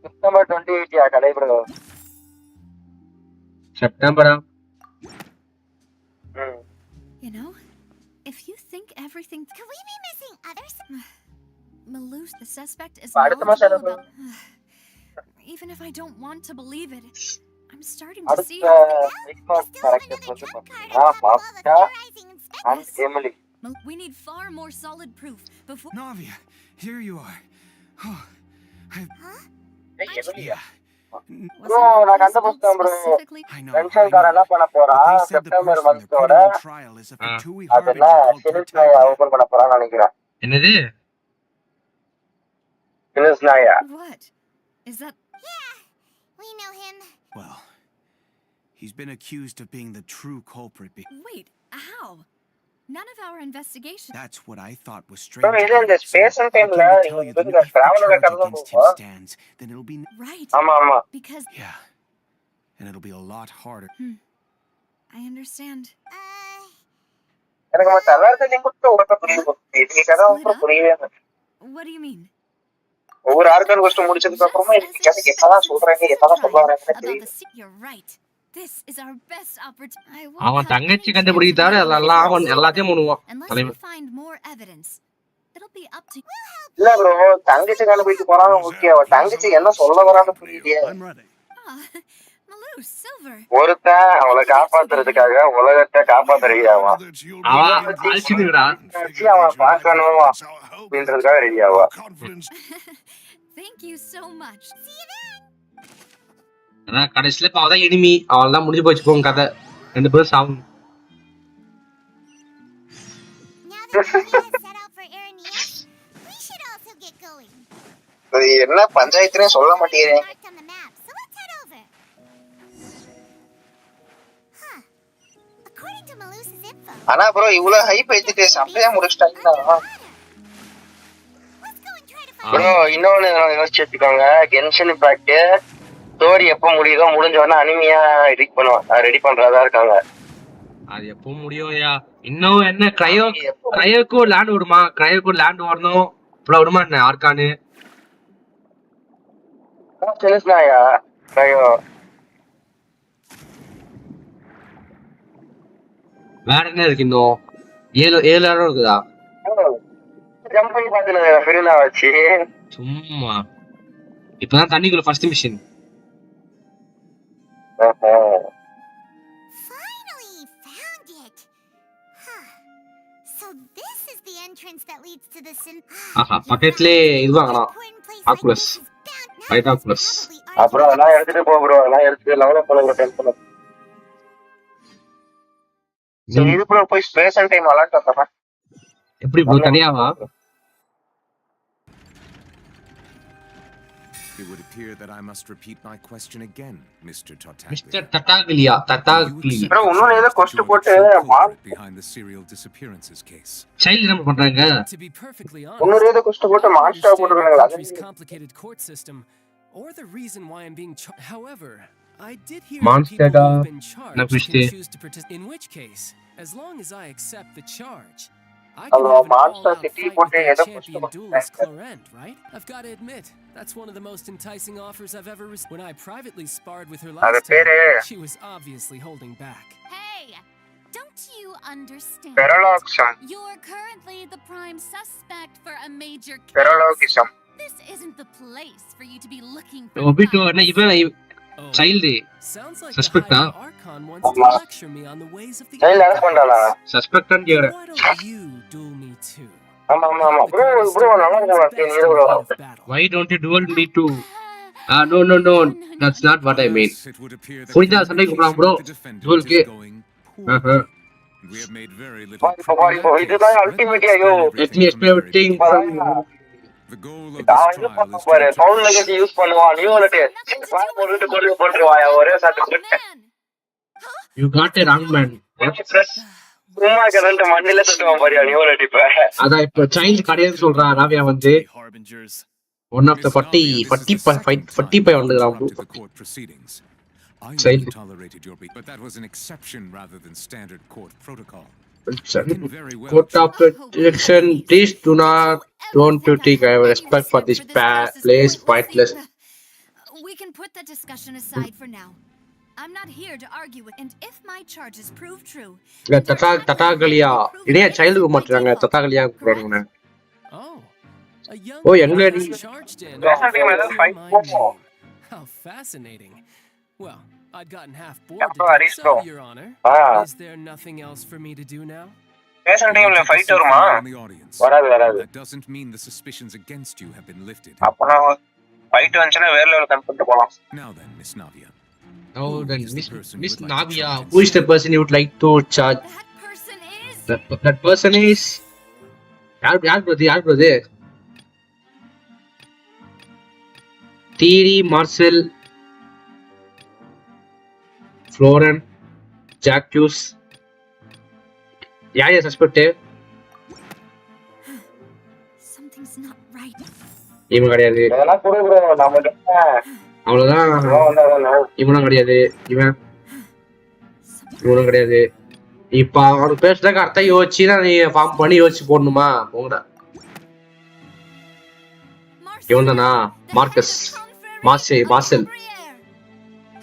September 28 யா கடை bro. செப்டம்பரா? You know, if you think everything Could we be missing others? Malus, the suspect is அடுத்த மாசம் knowledgeable என்ன about even if I don't want to believe it, I'm starting to அடுத்த see Christmas characters வந்து பாத்தீங்கன்னா மாஸ்கா and Emily. we need far more solid proof before Navia, here you are. Oh, Emilia? Bro நான் கண்டுபிடிச்சேன் bro. I know. கன்ஷன்காரன் என்ன பண்ண போறான் But they said the September person they're மந்தோட putting on trial is a Fatui அதெல்லாம் harbinger called சினிஸ் நாயா Tartaglia. Open பண்ண போறான்னு நினைக்கிறேன். என்னது? சினிஸ் நாயா. What? Is that? Yeah, we know him. Well, he's been accused of being the true culprit. Wait, how? None of our investigation. That's what I thought was strange. Bro இது இந்த space and I டைம்ல came to tell you that இந்த if the travel charge record தான் against him போகும். stands, then it'll be Right. ஆமா ஆமா. Because yeah, and it'll be a lot harder. I understand. எனக்கு மத்த எல்லாத்தையும் மட்டும் ஒரு புரியுது. இது கதை அப்புறம் புரியவே இல்லை. What do you mean? ஒவ்வொரு ஆர்கன் கொஸ்டின் முடிச்சதுக்கு அப்புறமா இந்த கதை என்னதான் சொல்றாங்க என்னதான் சொல்றாங்கன்னு தெரியும். You're right. This is our best opportunity. அவன் தங்கச்சி கண்டுபிடிக்க தவிர எல்லாம் அவன் எல்லாத்தையும் பண்ணுவான். Unless we find more evidence, it'll be up to. இல்ல ப்ரோ தங்கச்சி கண்டுபிடிக்க போறாங்க ஓகே அவ தங்கச்சி என்ன சொல்ல வரான்னு புரியலையே. I'm ready. Malou, Silver. ஒருத்தன் அவளை காப்பாத்துறதுக்காக உலகத்தை காப்பாத்த ரெடி ஆவான். That you'll அவன் be able அழிச்சுடுறா. to அவன் பார்க்கணும் That's our hope. அப்படின்றதுக்காக ready Aava. Confidence. Thank you so much. See you then. ஆனா கடைசியில இப்ப அவதான் எனிமி. அவள் தான் முடிஞ்சு போச்சு போங்க கதை. 2 பேரும் சாவும். Now that Garena has set out for Arania, we should also get going. இது என்ன பஞ்சாயத்துனே சொல்ல மாட்டேங்கிறேன். Marked on the map, so let's head over. Huh. According to Malu's info. ஆனா ப்ரோ இவ்வளவு ஹைப் ஏத்திட்டு சப்பையா முடிச்சிட்டாங்கன்னா Let's go and try to find bro இன்னொன்னு யோசிச்சு வச்சுக்கோங்க கென்ஷன் impact story எப்போ முடியுதோ முடிஞ்ச உடனே அனிமியா ரெடி பண்றதா இருக்காங்க. அது எப்போ முடியும்யா? இன்னும் என்ன கிரையோக்கு லேண்ட் விடுமா? கிரையோக்கு லேண்ட் வரணும். இப்ப விடுமா என்ன ஆர்கானு? சினிஸ்னாயா ஐயோ வேற என்ன இருக்கு இன்னும்? 7 இடம் இருக்குதா? ஜம்ப் பண்ணி பாத்துங்க ஃபெரினா வச்சு சும்மா இப்பதான் தண்ணிக்குள்ள first mission. Finally found it. Huh. So this is the entrance that leads to the ஆஹா பக்கத்துலயே இது வாங்கலாம். Oculus right Oculus. அப்புறம் எல்லாம் எடுத்துட்டு போ ப்ரோ எல்லாம் எடுத்து லெவலப் பண்ண டென்ஷன். சரி இது ப்ரோ போய் ஸ்பேஸ் அண்ட் டைம் அலர்ட் ஆறேன். எப்படி bro Daniyawan? It would appear that I must repeat my question again, Mr. Tartaglia. Mister Tartaglia Tartaglia. Bro இன்னொரு ஏதோ கொஸ்ட் போட்டு behind the serial disappearances case. Child என்ன பண்றாங்க? To be perfectly இன்னொரு honest, ஏதோ கொஸ்ட் போட்டு மான்ஸ்டர் போட்டுருக்காங்க. country's complicated court system, or the reason why I'm being charged. However, I did hear Monster that people da. who've been charged Napiste. can choose to participate. In which case, as long as I accept the charge, I can Hello, have an Monster all-out City fight போட்டு with ஏதோ that கொஸ்ட் champion duelist Clarent, right? I've got to admit, that's one of the most enticing offers I've ever received. When I privately sparred with her அது last பேரு time, she was obviously holding back. Hey, don't you understand? பெரலாக்ஸம் You're currently the prime suspect for a major case. பெரலாகிசம் This isn't the place for you to be looking Obito for என்ன இவன் Oh, child sounds like Suspect, the huh? High Archon wants to lecture me on the ways of the child arrest பண்ணாலா? சஸ்பெக்டன் Why கேக்குறேன். don't you duel me too? ஆமா ஆமா ஆமா bro bro நல்லா இருக்கு நீ bro Why don't you duel me too? No, that's not what I mean. It would appear that புரிஞ்சா சண்டை கூப்பிடலாம் bro. the defendant Duel is ke. going Uh-huh. poorly. We have made very little இப்போ இதுதான் ultimate ஐயோ Let me explain everything from The goal of அவன் this என்ன trial பண்ண is போற to சவுண்ட் லெகசி யூஸ் பண்ணுவான் நீ வந்துட்டு வாய் போட்டுட்டு கொண்டு போட்டுருவாயா ஒரே சாட்டு போட்டு man. you got a wrong man. சும்மா கரண்ட் மண்ணில தட்டுவான் பாரியா நீ வந்துட்டு இப்ப அதான் இப்ப சைல்டு கிடையாதுன்னு சொல்றான் ராவியா வந்து Harbingers. ஒன் ஆஃப் த பட்டி by வந்துறான் to the court proceedings. I Child. only tolerated your but that was an exception rather than standard court protocol. I can very well court of protection. Please don't to take respect for this place pointless. We can put that discussion aside for now. I'm not here to argue with, and if my charges prove true, தட்டாகலியா இதே child மாட்டுறாங்க தட்டாகலியா கூப்பிடுறாங்க. Oh, a young Oh, young lady. person charged in. Yes, I mean, Clear fight my football. name. How fascinating. Well, I'd gotten half Yeah, bored to bro, death, Aristo. so, Your Honor. Ah. Is there nothing else for me to do now? பேசன் டைம்ல fight வருமா in the audience. வராது வராது That doesn't mean the suspicions against you have been lifted. அப்பனா fight வந்துச்சுன்னா வேற level conferred போலாம். Now then, Miss Navia. Oh, then is the person you Miss would like to Navia, charge who is the person you would like to charge? That person is. That person is. யார் brother? Thierry, Marcel, Florent, Jacques. யார் suspect? Something's not right. இவன் கிடையாது. இதெல்லாம் குடு bro நமக்கு. அவ்வளவுதான். இவனும் கிடையாது. இவனும் கிடையாது. இப்ப அவனுக்கு பேசுறத கரெக்டா யோசிச்சு நீ ஃபார்ம் பண்ணி யோசிச்சு போடணுமா? போங்கடா. இவன் தானா? Marcus, Marcel.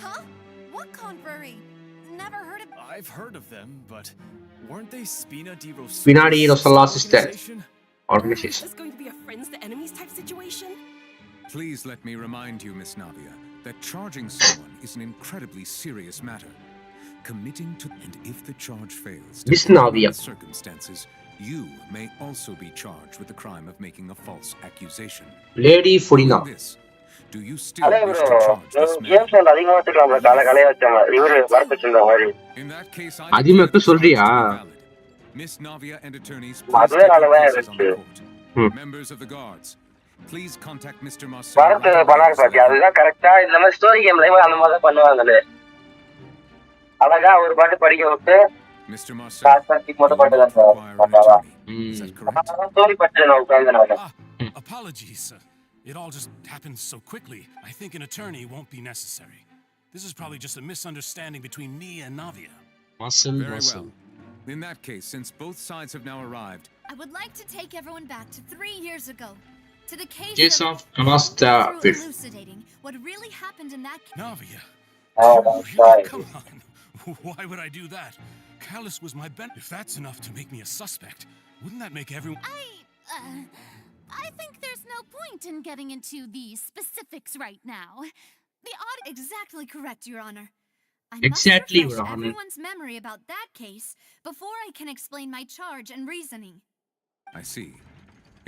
Huh? What confrérie? Never heard of. I've heard of them, but weren't they Spina di Rosella sister organization? Is going to be a friends to enemies type situation? Please let me remind you, Miss Navia, that charging someone is an incredibly serious matter. Committing to, and if the charge fails, Miss Navia, circumstances, you may also be charged with the crime of making a false accusation. Lady Furina. Do you still wish to charge this man? In that case, I Miss Navia and attorneys, please take your places on the court. Members of the guards, please contact Mr. Marcel. அதுதான் கரெக்டா இந்த மாதிரி story கேம்ல அந்த மாதிரி தான் பண்ணுவாங்களே. அழகா ஒரு பாட்டு படிக்க விட்டு Mr. Marcel, apologies. It all just happened so quickly. I think an attorney won't be necessary. This is probably just a misunderstanding between me and Navia. Very well. In that case, since both sides have now arrived, I would like to take everyone back to 3 years ago. To the case of elucidating what really happened in that case. Navia. Come on. Why would I do that? Callus was my If that's enough to make me a suspect, wouldn't that make everyone... I think there's no point in getting into the specifics right now. Exactly correct, Your Honor. I must refresh everyone's memory about that case before I can explain my charge and reasoning. I see.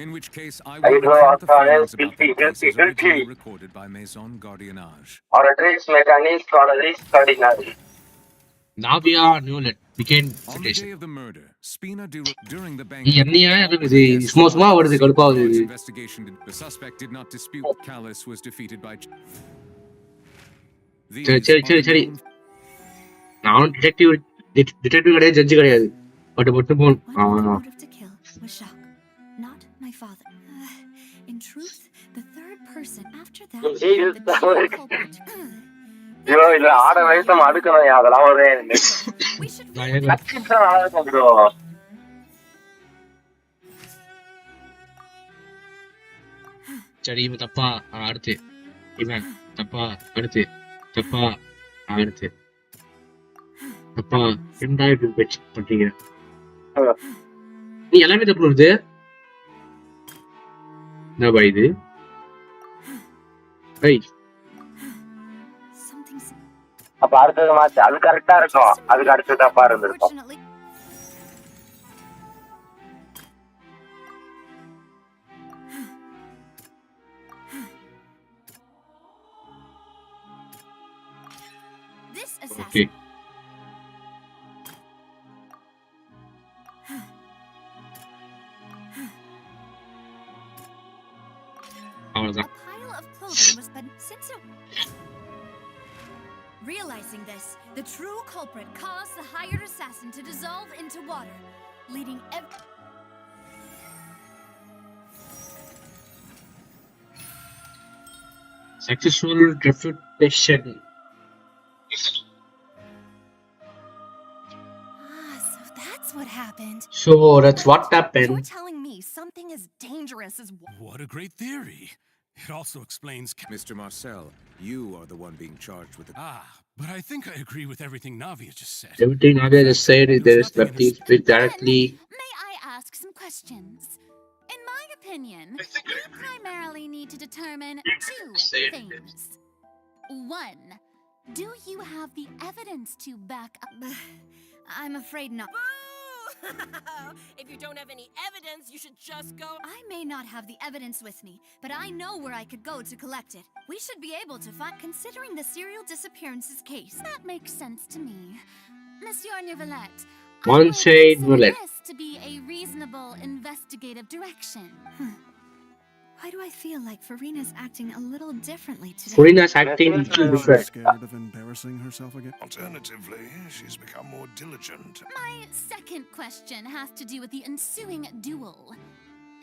In which case, I will report the findings about the case as originally recorded by Maison Gardiennage. Navia Newlet became on the day of the murder. Spina during the bank. Investigation. The suspect did not dispute that Callus was defeated by. சரி. நான் detective கிடையாது, judge கிடையாது. But மட்டும் phone. Not my father. In truth, the third person after that. ஐயோ இல்ல ஆட வயசு அடுக்கணும் அதெல்லாம் ஒரு சரி இவன் தப்பா அடுத்து இவன் தப்பா அடுத்து தப்பா அடுத்து தப்பா ரெண்டாயிரம் பேச்சு பண்றீங்க நீ எல்லாமே தப்பு வருது என்ன பா இது அப்ப அடுத்தது மாச்சு அது கரெக்டா இருக்கும் அதுக்கு அடுத்து தப்பா இருந்திருக்கும் Okay. A pile of clothing was Realizing this, the true culprit caused the hired assassin to dissolve into water, leading successful refutation. So that's what happened. So that's what happened. You're telling me something as dangerous as what a great theory. It also explains Mr. Marcel, you are the one being charged with it. But I think I agree with everything Navia just said. Everything Navia just said is there is nothing directly. May I ask some questions? In my opinion, you primarily need to determine two things. One, do you have the evidence to back up? I'm afraid not. Boo! If you don't have any evidence, you should just go. I may not have the evidence with me, but I know where I could go to collect it. We should be able to find. Considering the serial disappearances case, that makes sense to me. Monsieur Neuvillette, I One would side consider bullet. this to be a reasonable investigative direction. Why do I feel like Farina's acting a little differently today? Furina's acting little different. Scared of embarrassing herself again? Alternatively, she's become more diligent. My second question has to do with the ensuing duel.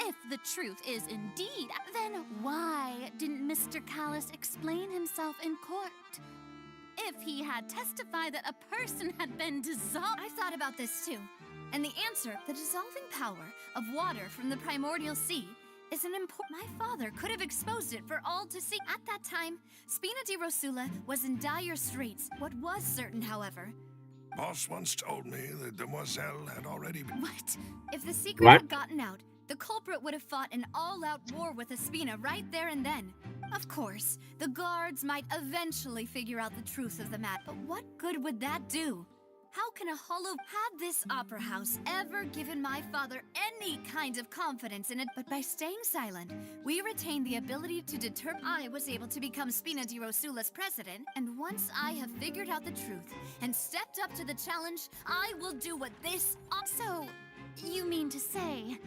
If the truth is indeed, then why didn't Mr. Callis explain himself in court? If he had testified that a person had been dissolved. I thought about this too. And the answer, the dissolving power of water from the primordial sea, is an important. My father could have exposed it for all to see. At that time, Spina di Rosula was in dire straits. What was certain, however. Boss once told me that Demoiselle had already been. What? If the secret What? had gotten out, the culprit would have fought an all-out war with Espina right there and then. Of course, the guards might eventually figure out the truth of the matter, but what good would that do? How can a hollow had this opera house ever given my father any kind of confidence in it? But by staying silent, we retained the ability to deter. I was able to become Spina di Rosula's president, and once I have figured out the truth and stepped up to the challenge, I will do what this. So, you mean to say,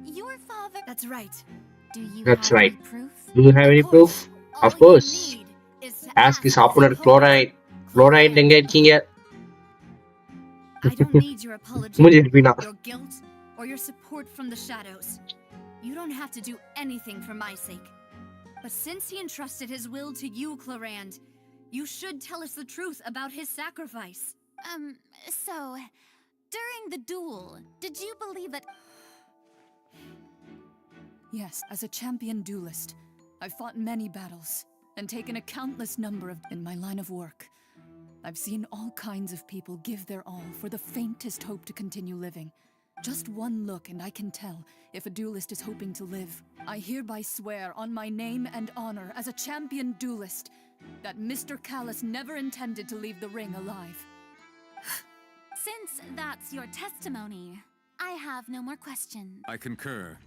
your father? That's right. Do you That's have right. any proof? Do you have any proof? All Of you course. need is to Ask his opponent Chloride. Chloride எங்க இருக்கீங்க? I don't need your apology, மூஞ்சி இருப்பீனா? your guilt, or your support from the shadows. You don't have to do anything for my sake. But since he entrusted his will to you, Clarand, you should tell us the truth about his sacrifice. So, during the duel, did you believe that... Yes, as a champion duelist, I've fought many battles and taken a countless number of in my line of work. I've seen all kinds of people give their all for the faintest hope to continue living. Just one look and I can tell if a duelist is hoping to live. I hereby swear on my name and honor as a champion duelist that Mr. Callis never intended to leave the ring alive. Since that's your testimony, I have no more questions. I concur.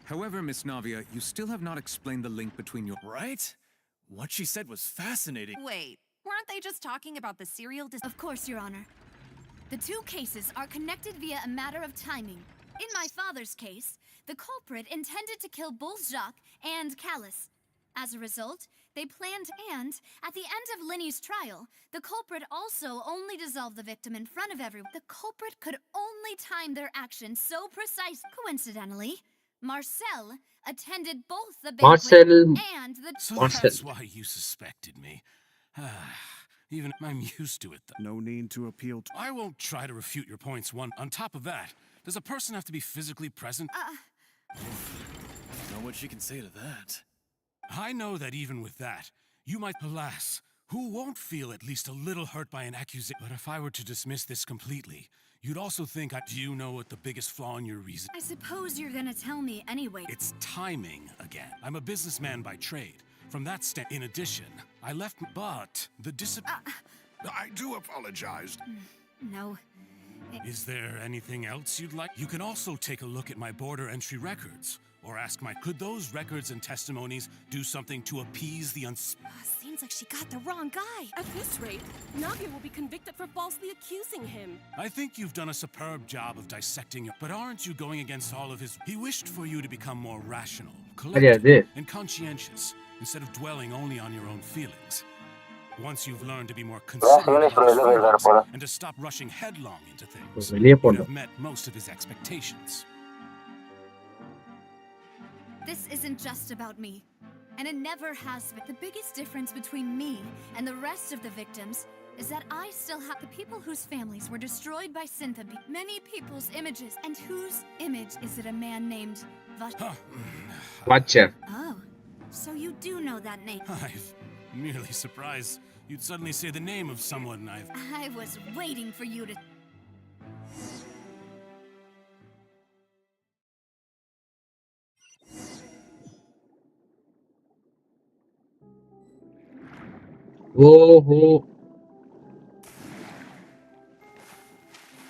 However, Miss Navia, you still have not explained the link between your... Right? What she said was fascinating. Wait, weren't they just talking about the serial Of course, Your Honor. The two cases are connected via a matter of timing. In my father's case, the culprit intended to kill both Jacques and Callis. As a result, they planned, and at the end of Linny's trial, the culprit also only dissolved the victim in front of everyone. The culprit could only time their actions so precise. Coincidentally, Marcel attended both the banquet and the... So that's why you suspected me. Even I'm used to it, though. No need to appeal to... I won't try to refute your points. One, on top of that, does a person have to be physically present? Know what she can say to that. I know that even with that, you might, alas, who won't feel at least a little hurt by an accusation. But if I were to dismiss this completely, you'd also think do you know what the biggest flaw in your reason? I suppose you're gonna tell me anyway. It's timing again. I'm a businessman by trade. From that in addition, I left, but the I do apologize. No. Is there anything else you'd like? You can also take a look at my border entry records. Or ask could those records and testimonies do something to appease the Seems like she got the wrong guy. At this rate, Navia will be convicted for falsely accusing him. I think you've done a superb job of dissecting it, but aren't you going against all of his... He wished for you to become more rational, collected, and conscientious, instead of dwelling only on your own feelings. Once you've learned to be more considerate of his feelings, and to stop rushing headlong into things, you have met most of his expectations. This isn't just about me, and it never has been. The biggest difference between me and the rest of the victims is that I still have the people whose families were destroyed by Synthope. Many people's images, and whose image is it a man named Watcher. Oh, so you do know that name. I'm merely surprised you'd suddenly say the name of someone I was waiting for you to...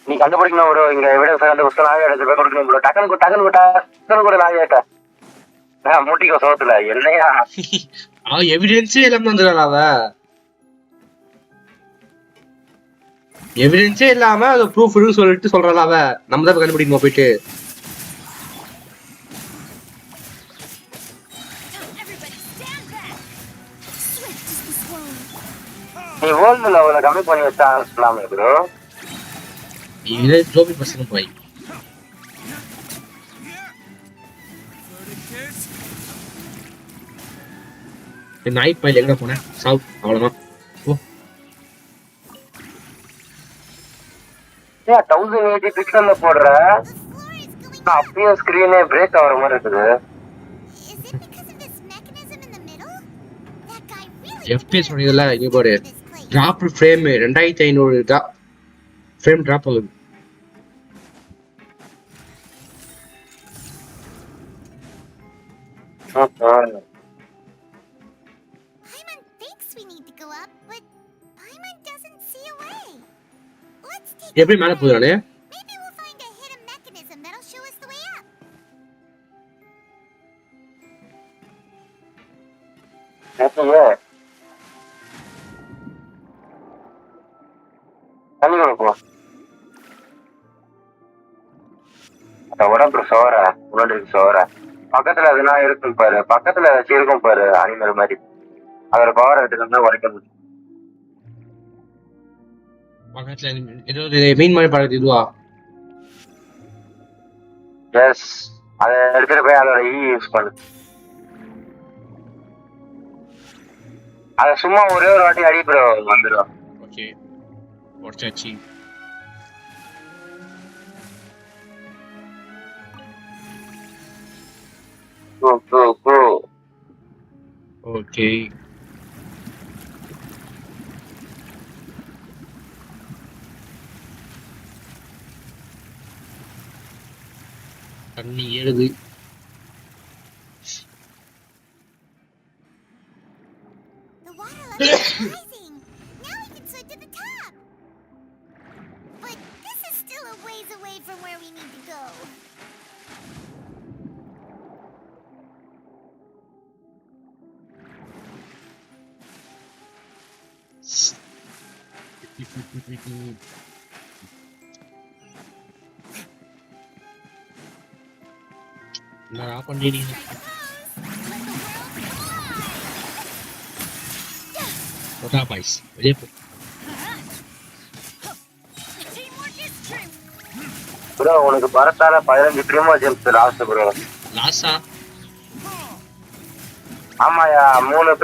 நீ கண்டுபிடிக்கணும் bro. இங்க evidence கண்டுபிடிச்சு நாவே எடுத்து போய் கொடுக்கணும் bro. டக்குனு கூட நாவேட்ட மூட்டிக்கோ சோத்துல என்னையா அவன் எவிடன்ஸே இல்லாம வந்துடுறான். எவிடன்ஸே இல்லாம அது ப்ரூஃப் சொல்லிட்டு சொல்றான். அவன் நம்ம தான் கண்டுபிடிக்கணும் போயிட்டு. நீ வேர்ல்ட் லெவல கம்மி பண்ணி வச்சாலாமே ப்ரோ. இது ஜோபி பசங்க போய் நாய் பையில எங்க போன சாவு அவ்வளவுதான். ஏன் 1080 பிக்சல்ல போடுற அப்படியே ஸ்கிரீனே பிரேக் ஆகுற மாதிரி இருக்குது. FPS உடையதுல இங்க பாரு டிராப் ஃப்ரேம் 2500 ஃப்ரேம் டிராப் ஆகுது. எப்படி மேல போகுது? உடம்பு சோற உன்னோட சோற பக்கத்துல அதெல்லாம் இருக்கும் பாரு. பக்கத்துல ஏதாச்சும் இருக்கும் பாரு அனிமல் மாதிரி. அதோட பவர் எடுத்துக்கணும் உடைக்க முடியும். பக்கத்துல ஏதோ மீன் மாதிரி பழகுது இதுவா? எஸ், அதை எடுத்துட்டு போய் அதோட யூஸ் பண்ணு. அத சும்மா ஒரே ஒரு வாட்டி அடி ப்ரோ வந்துடும். ஓகே உடைச்சாச்சு. ஓகே தண்ணி ஏறுது. என்னடா பண்ணிட்டீங்க? போடா பாய்ஸ் வெளியே போ. ப்ரோ உனக்கு பரத்தால 15 பிரீமோ ஜெம்ஸ் லாஸ்ட் ப்ரோ. லாஸ்டா? ஆமாயா 3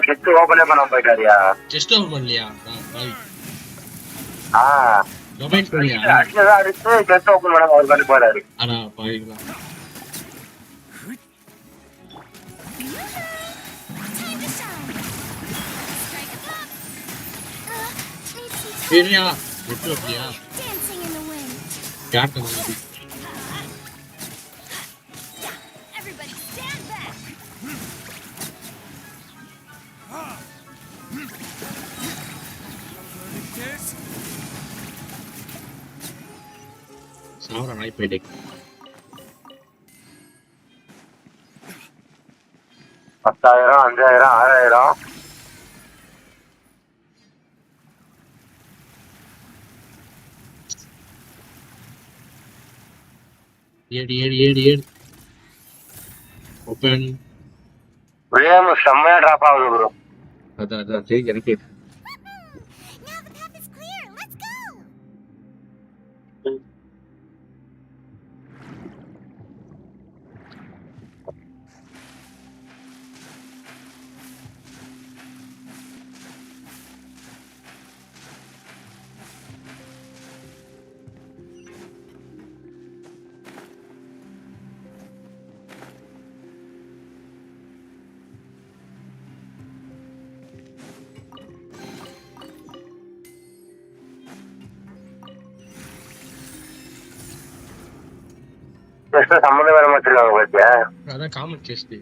செஸ்ட் ஓபனே பண்ண போயிட்டாரியா. செஸ்ட் ஓபன் பண்ணலையா? பாவி. டொமைன் பண்ணியா? அடுத்து செஸ்ட் ஓபன் பண்ண அவர் பண்ணி போறாரு. அட பாவிங்களா. சரியா விட்டு அப்படியா யார் தம்பி சாவர நாய் போயிட்டே. $10,000 $5,000 $6,000 ஏடு ஓபன். ஒரே செம்மையா டிராப் ஆகுது ப்ரோ. அதான் சரி எனக்கு சம்மந்தம் வர மாட்டிருக்காங்க பாத்தியா? அதான் காமன் செஸ்ட்.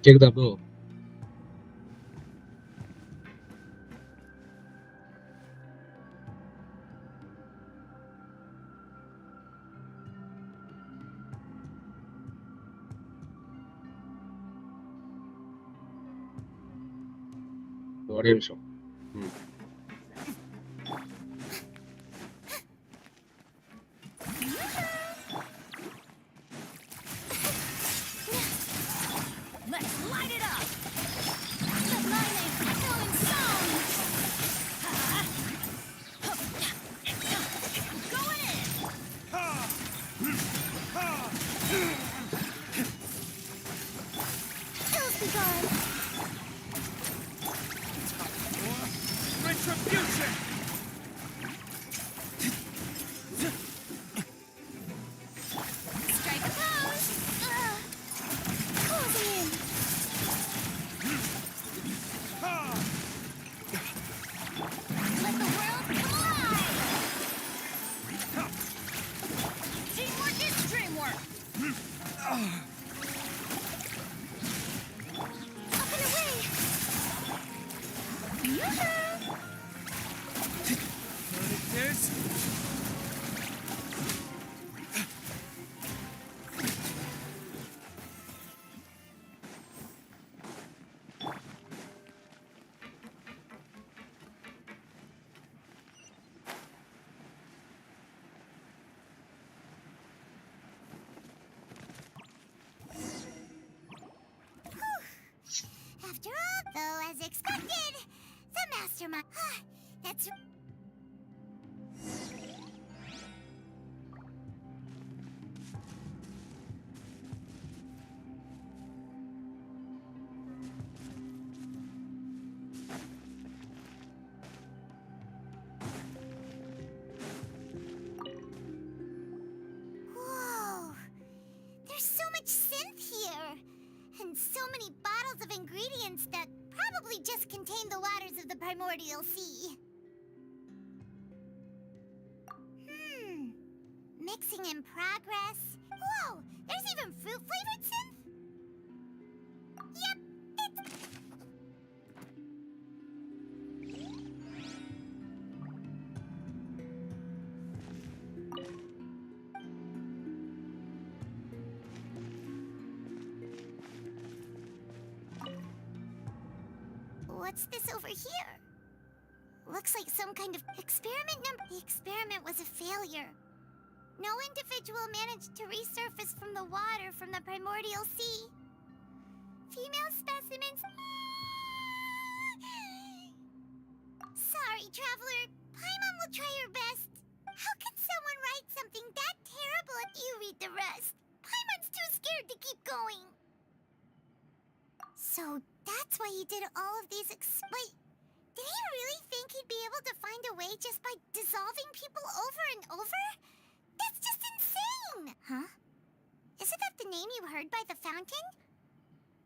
கேக்குதா ப்ரோ? ஒரே நிமிஷம். Let's light it up! The lightning echoing song! Going in! Kills be gone! Retribution! Strike a pose! Closing in! Let the world collide! Teamwork is dreamwork! Up and away! Yoo-hoo! There's... After all, though, as expected, the mastermind. That's. Whoa! There's so much synth here, and so many bottles of ingredients that probably just contain the waters of the primordial sea. Mixing in progress. Whoa! There's even fruit-flavored synth? Yep, it's... What's this over here? Looks like some kind of experiment number. The experiment was a failure. No individual managed to resurface from the water from the primordial sea. Female specimens... Sorry, traveler. Paimon will try her best. How can someone write something that terrible if you read the rest? Paimon's too scared to keep going. So that's why he did all of these Wait, did he really think he'd be able to find a way just by dissolving people over and over? That's just insane! Huh? Isn't that the name you heard by the fountain?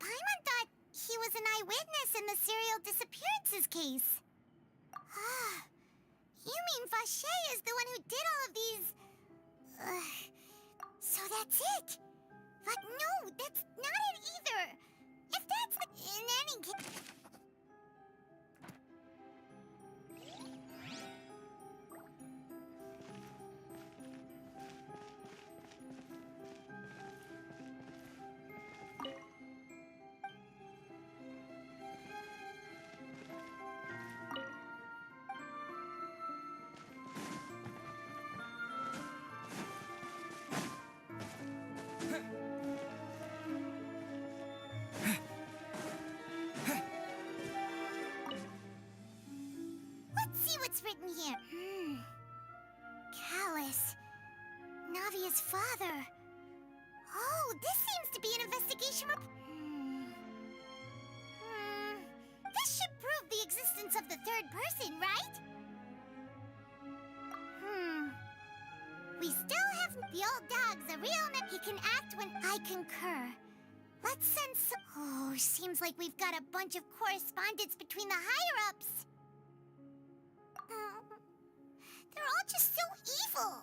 Paimon thought he was an eyewitness in the serial disappearances case. You mean Vache is the one who did all of these... so that's it? But no, that's not it either! If that's... In any case... What's written here? Callus. Navia's father. Oh, this seems to be an investigation This should prove the existence of the third person, right? We still have the old dog's a real he can act when I concur. Let's send some... Oh, seems like we've got a bunch of correspondence between the higher-ups. They're all just so evil.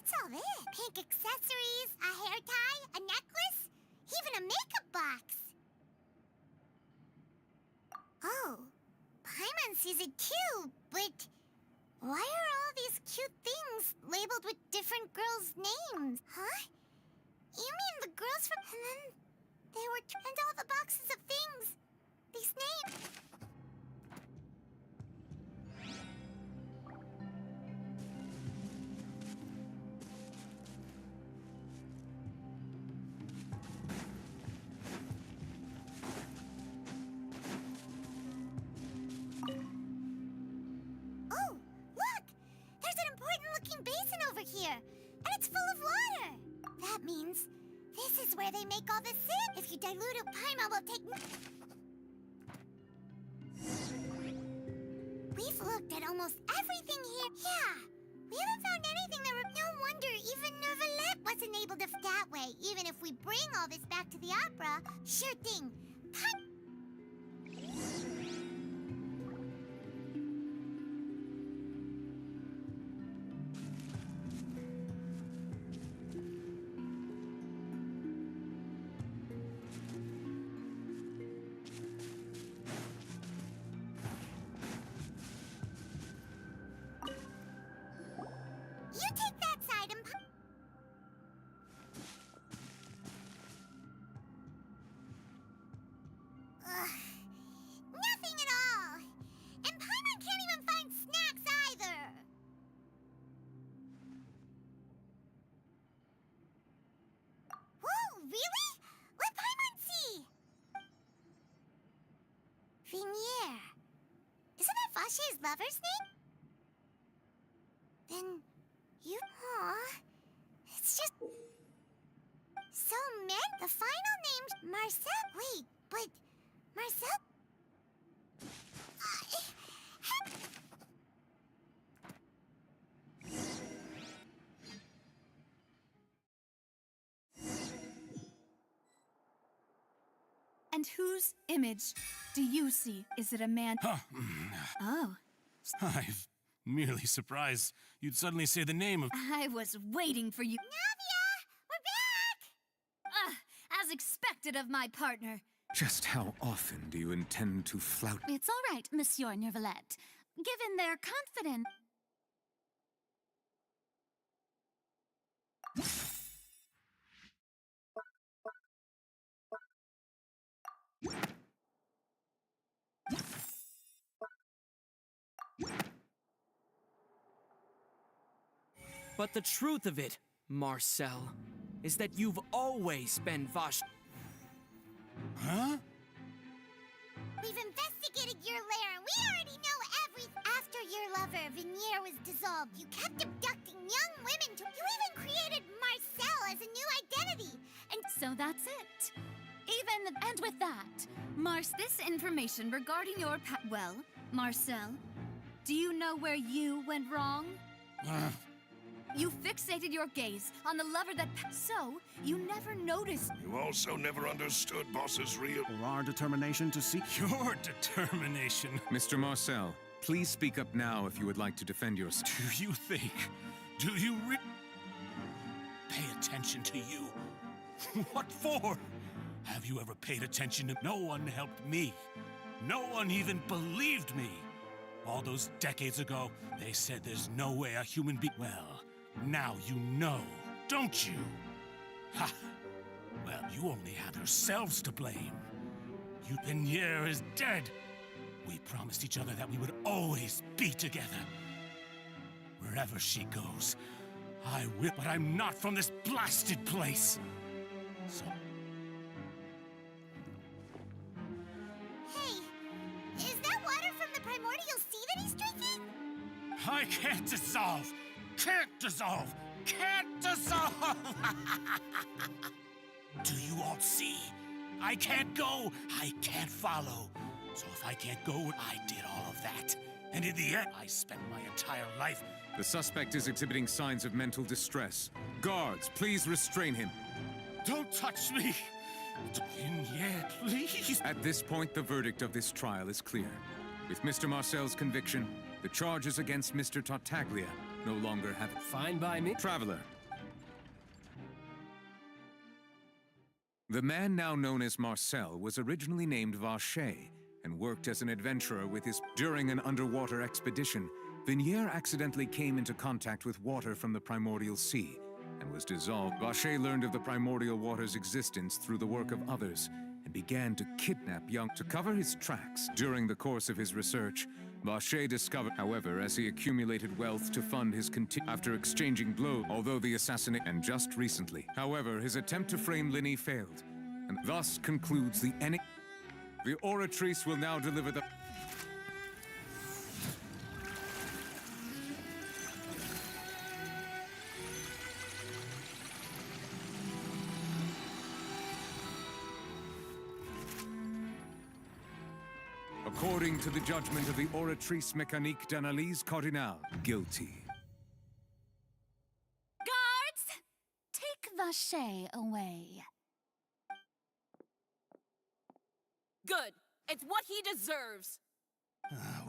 What's all this? Pink accessories, a hair tie, a necklace, even a makeup box. Oh, Paimon sees it too, but why are all these cute things labeled with different girls' names? Huh? You mean the girls from... And then they were... And all the boxes of things. These names... Oh, look! There's an important-looking basin over here, and it's full of water. That means this is where they make all the sin. If you dilute it, Paimon will take... We've looked at almost everything here. Yeah, we haven't found anything that would... No wonder even Nervalette wasn't able to... That way, even if we bring all this back to the opera, sure thing. You take that side and... Ugh, nothing at all. And Paimon can't even find snacks either. Whoa, really? Let Paimon see. Vinier. Isn't that Vache's lover's name? Then... You... Aw... It's just... So meant the final name's Marcel... Wait, but... Marcel... And whose image do you see? Is it a man? Oh. I'm merely surprised you'd suddenly say the name of... I was waiting for you. Navia! We're back! As expected of my partner. Just how often do you intend to flout? It's all right, Monsieur Nervalette. Given their confidence... But the truth of it, Marcel, is that you've always been Vache. Huh? We've investigated your lair and we already know everything. After your lover, Vinier, was dissolved, you kept abducting young women to... You even created Marcel as a new identity. And so that's it. And with that, this information regarding your well, Marcel, do you know where you went wrong? You fixated your gaze on the lover that... So, you never noticed... You also never understood Boss's real... Or our determination to seek... Your determination. Mr. Marcel, please speak up now if you would like to defend yourself. Do you think... Do you pay attention to you? What for? Have you ever paid attention to... No one helped me. No one even believed me. All those decades ago, they said there's no way a human being... Well... Now you know, don't you? Ha! Well, you only have yourselves to blame. Vinier is dead. We promised each other that we would always be together. Wherever she goes, I will. But I'm not from this blasted place. So... Hey, is that water from the primordial sea that he's drinking? I can't dissolve! Can't dissolve! Can't dissolve! Do you all see? I can't go! I can't follow. So if I can't go, I did all of that. And in the end, I spent my entire life... The suspect is exhibiting signs of mental distress. Guards, please restrain him. Don't touch me! Vinier, please! At this point, the verdict of this trial is clear. With Mr. Marcel's conviction, the charges against Mr. Tartaglia no longer have it. Fine by me. Traveler, The man now known as Marcel was originally named Vacher and worked as an adventurer with his... During an underwater expedition, Vinier accidentally came into contact with water from the primordial sea and was dissolved. Vacher learned of the primordial water's existence through the work of others and began to kidnap young... To cover his tracks during the course of his research, Vacher discovered, however, as he accumulated wealth to fund his after exchanging blows, although the assassination and just recently. However, his attempt to frame Linny failed, and thus concludes the enemy. The Oratrice will now deliver the... According to the judgment of the Oratrice Mécanique d'Analyse Cardinal, guilty. Guards! Take Vacher away. Good. It's what he deserves.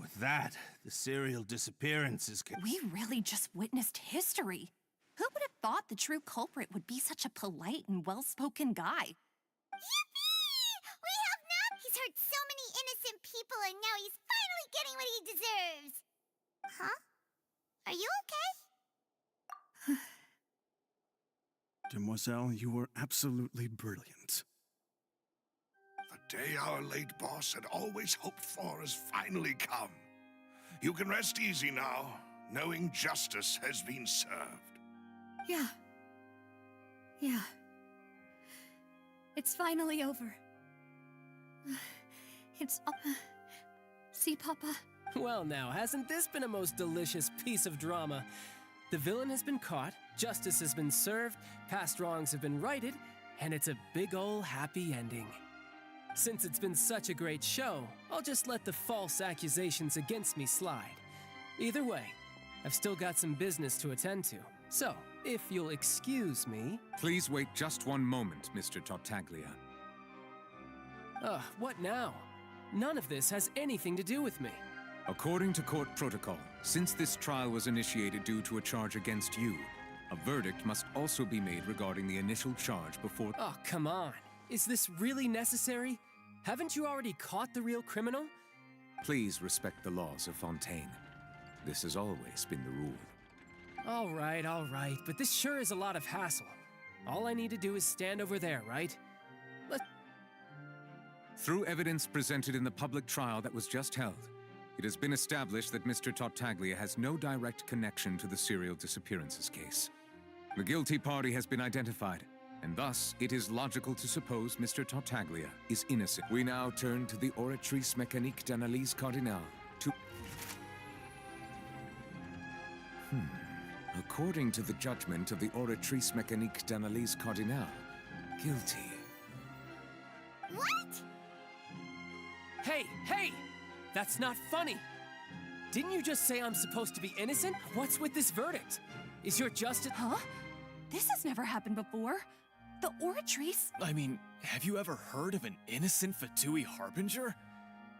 With that, the serial disappearances can... We really just witnessed history. Who would have thought the true culprit would be such a polite and well-spoken guy? Yippee! We have now... He's hurt so many innocent people and now he's finally getting what he deserves. Huh? Are you okay? Demoiselle, you were absolutely brilliant. The day our late boss had always hoped for has finally come. You can rest easy now, knowing justice has been served. Yeah. Yeah. It's finally over. It's... See, Papa? Well now, hasn't this been a most delicious piece of drama? The villain has been caught, justice has been served, past wrongs have been righted, and it's a big ol' happy ending. Since it's been such a great show, I'll just let the false accusations against me slide. Either way, I've still got some business to attend to. So, if you'll excuse me... Please wait just one moment, Mr. Tartaglia. What now? None of this has anything to do with me. According to court protocol, since this trial was initiated due to a charge against you, a verdict must also be made regarding the initial charge before... Oh, come on. Is this really necessary? Haven't you already caught the real criminal? Please respect the laws of Fontaine. This has always been the rule. All right, but this sure is a lot of hassle. All I need to do is stand over there, right? Through evidence presented in the public trial that was just held, it has been established that Mr. Tartaglia has no direct connection to the serial disappearances case. The guilty party has been identified, and thus it is logical to suppose Mr. Tartaglia is innocent. We now turn to the Oratrice Mécanique d'Analyse Cardinal to... According to the judgment of the Oratrice Mécanique d'Analyse Cardinal, guilty. What? Hey! That's not funny! Didn't you just say I'm supposed to be innocent? What's with this verdict? Is your justice... Huh? This has never happened before. The Oratrice... I mean, have you ever heard of an innocent Fatui Harbinger?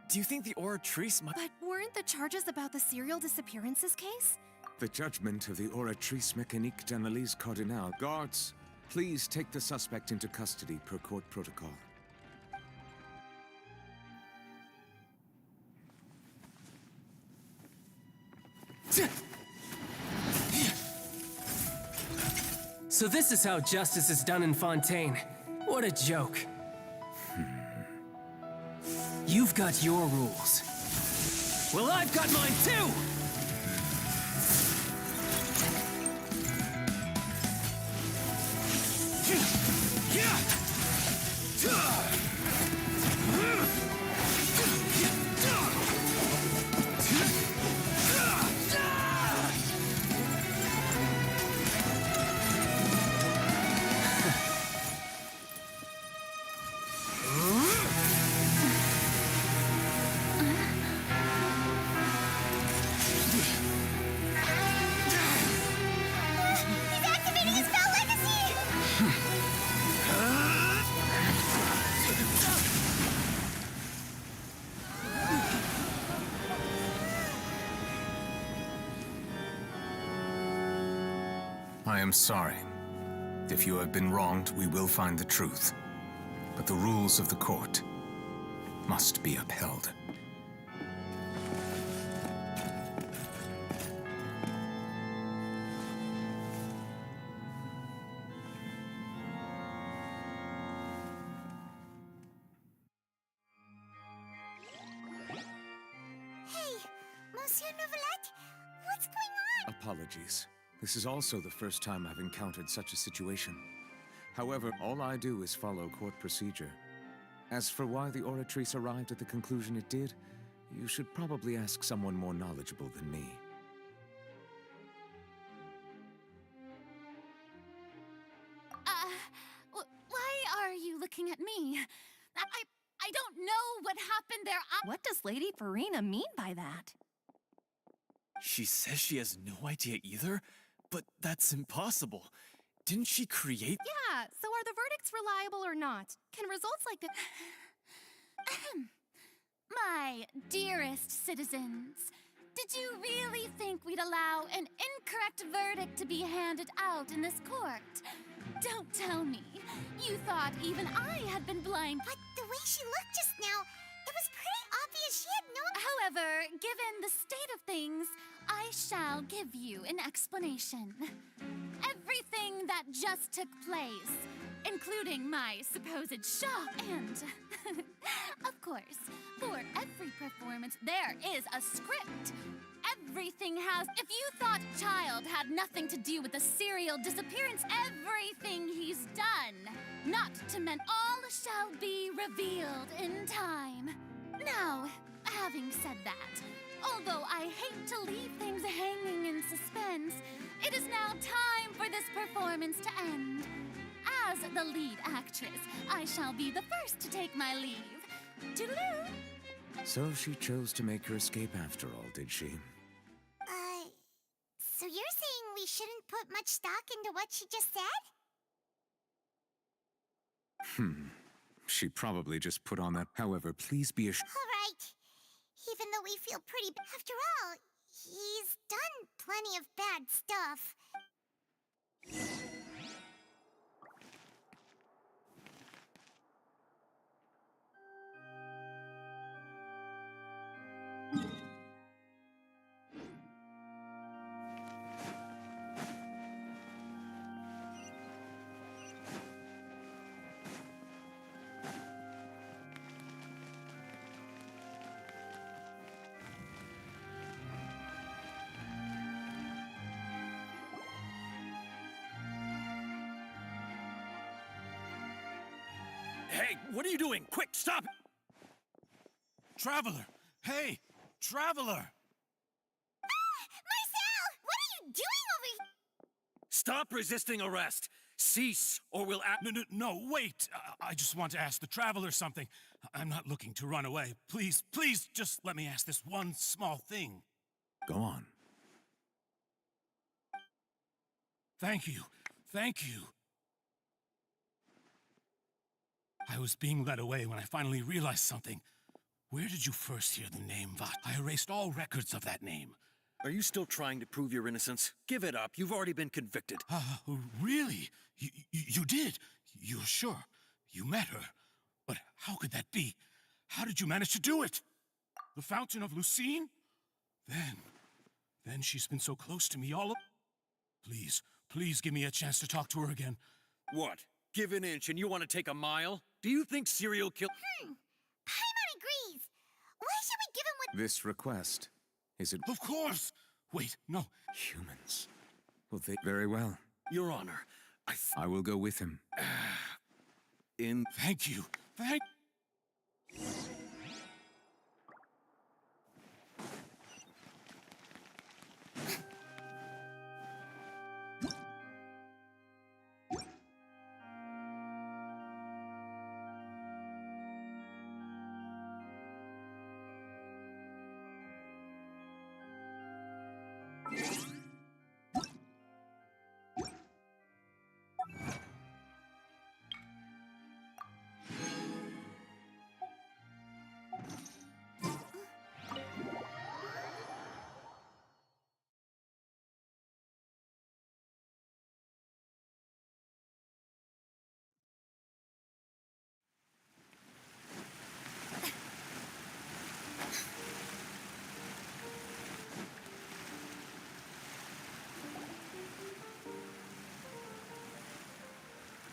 Do you think the Oratrice might... But weren't the charges about the serial disappearances case? The judgment of the Oratrice Mécanique d'Analyse Cardinal. Guards, please take the suspect into custody per court protocol. So this is how justice is done in Fontaine. What a joke. You've got your rules. Well, I've got mine too! I am sorry. If you have been wronged, we will find the truth. but the rules of the court must be upheld. Hey, Monsieur Novelette, what's going on? Apologies. This is also the first time I've encountered such a situation. However, all I do is follow court procedure. As for why the Oratrice arrived at the conclusion it did, you should probably ask someone more knowledgeable than me. Why are you looking at me? I don't know what happened there. What does Lady Farina mean by that? She says she has no idea either, but that's impossible. Didn't she create? Yeah, so are the verdicts reliable or not? Can results like the... My dearest citizens, did you really think we'd allow an incorrect verdict to be handed out in this court? Don't tell me. You thought even I had been blind. But the way she looked just now, it was pretty obvious she had no... However, given the state of things, I shall give you an explanation. Everything that just took place, including my supposed shock, and, of course, for every performance, there is a script. Everything has... If you thought Child had nothing to do with the serial disappearance, everything he's done, not to mention all shall be revealed in time. Now, having said that, although I hate to leave things hanging in suspense, it is now time for this performance to end. As the lead actress, I shall be the first to take my leave. Toodaloo! So she chose to make her escape after all, did she? So you're saying we shouldn't put much stock into what she just said? She probably just put on that. However, please be assured. All right. Even though we feel pretty... After all, he's done plenty of bad stuff. Hey, what are you doing? Quick, stop! Traveler! Hey, Traveler! Marcel! What are you doing over here? Stop resisting arrest! Cease, or we'll act... No, wait! I just want to ask the Traveler something. I'm not looking to run away. Please, just let me ask this one small thing. Go on. Thank you. I was being led away when I finally realized something. Where did you first hear the name Vat? I erased all records of that name. Are you still trying to prove your innocence? Give it up. You've already been convicted. Really? You did? You're sure? You met her? But how could that be? How did you manage to do it? The Fountain of Lucine? Then she's been so close to me all of... Please give me a chance to talk to her again. What? Give an inch and you want to take a mile? Do you think serial kill... Paimon agrees. Why should we give him what... This request, is it... Of course! Wait, no. Humans. Well, they... Very well. Your Honor, I will go with him. Thank you.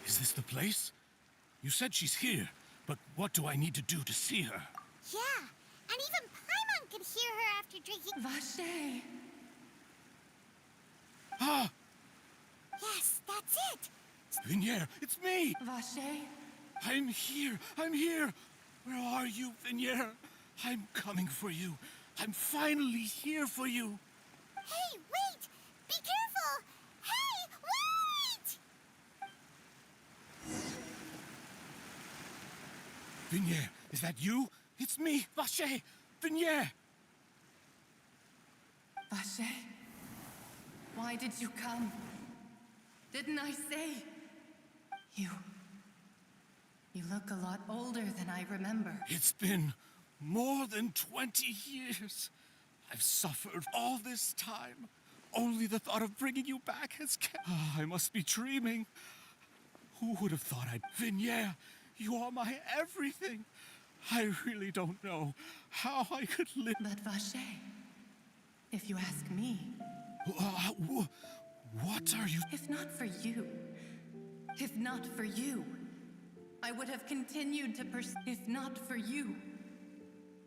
Is this the place? You said she's here, but what do I need to do to see her? Yeah, and even Paimon could hear her after drinking. Vache! Ah! Yes, that's it! Vinier, it's me! Vache? I'm here! I'm here! Where are you, Vinier? I'm coming for you. I'm finally here for you. Hey, wait! Be careful! Hey, wait! Vinier, is that you? It's me, Vache! Vinier! Vache? Why did you come? Didn't I say? You look a lot older than I remember. It's been more than 20 years. I've suffered all this time. Only the thought of bringing you back has kept... I must be dreaming. Who would have thought I'd... Vinier, you are my everything. I really don't know how I could live... But Vache, if you ask me... What are you... If not for you, I would have continued to pursue. If not for you,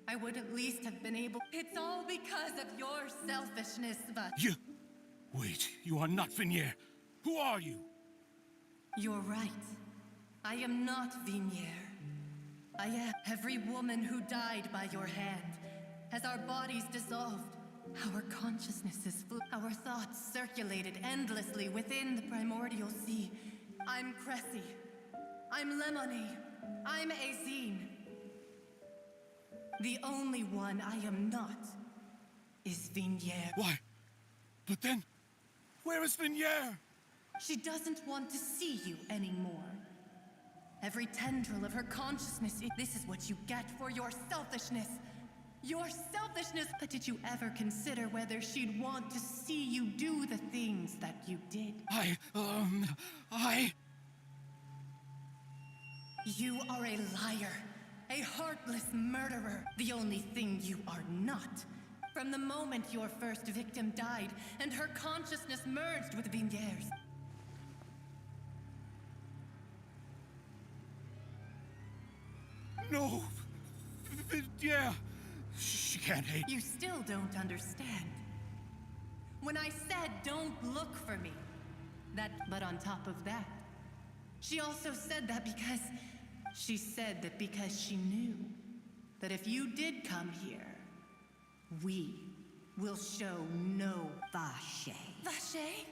I would at least have been able... It's all because of your selfishness, You... Wait, you are not Vinier. Who are you? You're right. I am not Vinier. I am every woman who died by your hand. As our bodies dissolved, our consciousnesses flew, our thoughts circulated endlessly within the primordial sea. I'm Cressy. I'm Lemony. I'm Azine. The only one I am not is Vinier. Why? But then, where is Vinier? She doesn't want to see you anymore. Every tendril of her consciousness, this is what you get for your selfishness. Your selfishness! But did you ever consider whether she'd want to see you do the things that you did? You are a liar. A heartless murderer. The only thing you are not. From the moment your first victim died and her consciousness merged with Vinier's. No! Vinier! She can't hate... You still don't understand. When I said don't look for me, but on top of that, she also said that because... She said that because she knew that if you did come here, we will show no Vache. Vache?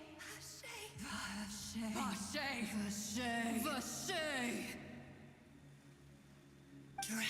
Vache? Vache? Vache? Vache? Drown.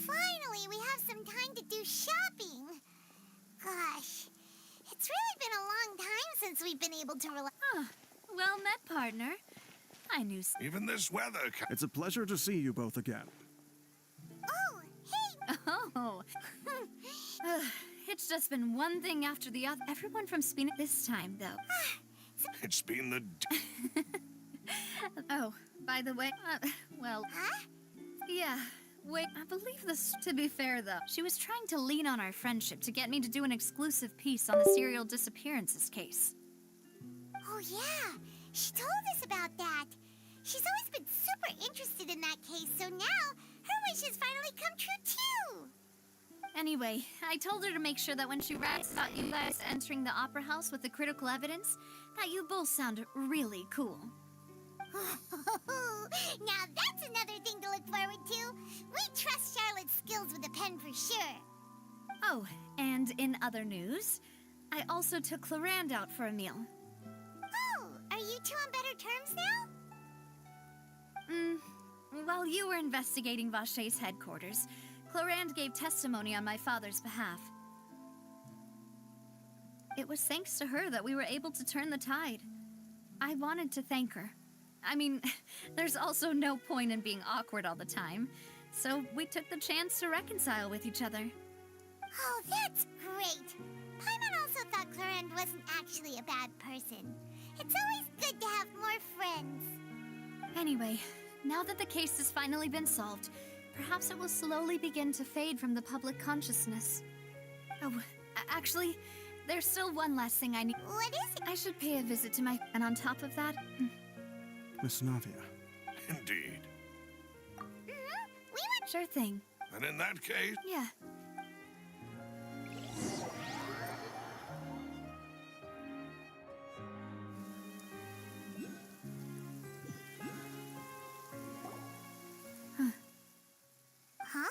Finally, we have some time to do shopping. Gosh, it's really been a long time since we've been able to relax. Well met, partner. I knew... Even this weather... It's a pleasure to see you both again. Oh, hey! Oh. It's just been one thing after the other. Everyone from Spina this time, though. It's been the... Oh, by the way, well... Huh? Yeah, wait, I believe this... To be fair, though, she was trying to lean on our friendship to get me to do an exclusive piece on the serial disappearances case. Oh, yeah. She told us about that. She's always been super interested in that case, so now her wishes finally come true, too. Anyway, I told her to make sure that when she writes about you guys entering the opera house with the critical evidence, that you both sound really cool. Now that's another thing to look forward to. We trust Charlotte's skills with a pen for sure. Oh, and in other news, I also took Clarand out for a meal. Oh, are you two on better terms now? While you were investigating Vache's headquarters, Clarand gave testimony on my father's behalf. It was thanks to her that we were able to turn the tide. I wanted to thank her. I mean, there's also no point in being awkward all the time. So we took the chance to reconcile with each other. Oh, that's great. Paimon also thought Clarend wasn't actually a bad person. It's always good to have more friends. Anyway, now that the case has finally been solved, perhaps it will slowly begin to fade from the public consciousness. Oh, actually, there's still one last thing I need. What is it? I should pay a visit to my... And on top of that... Miss Navia. Indeed. We went... Sure thing. And in that case... Yeah. Huh?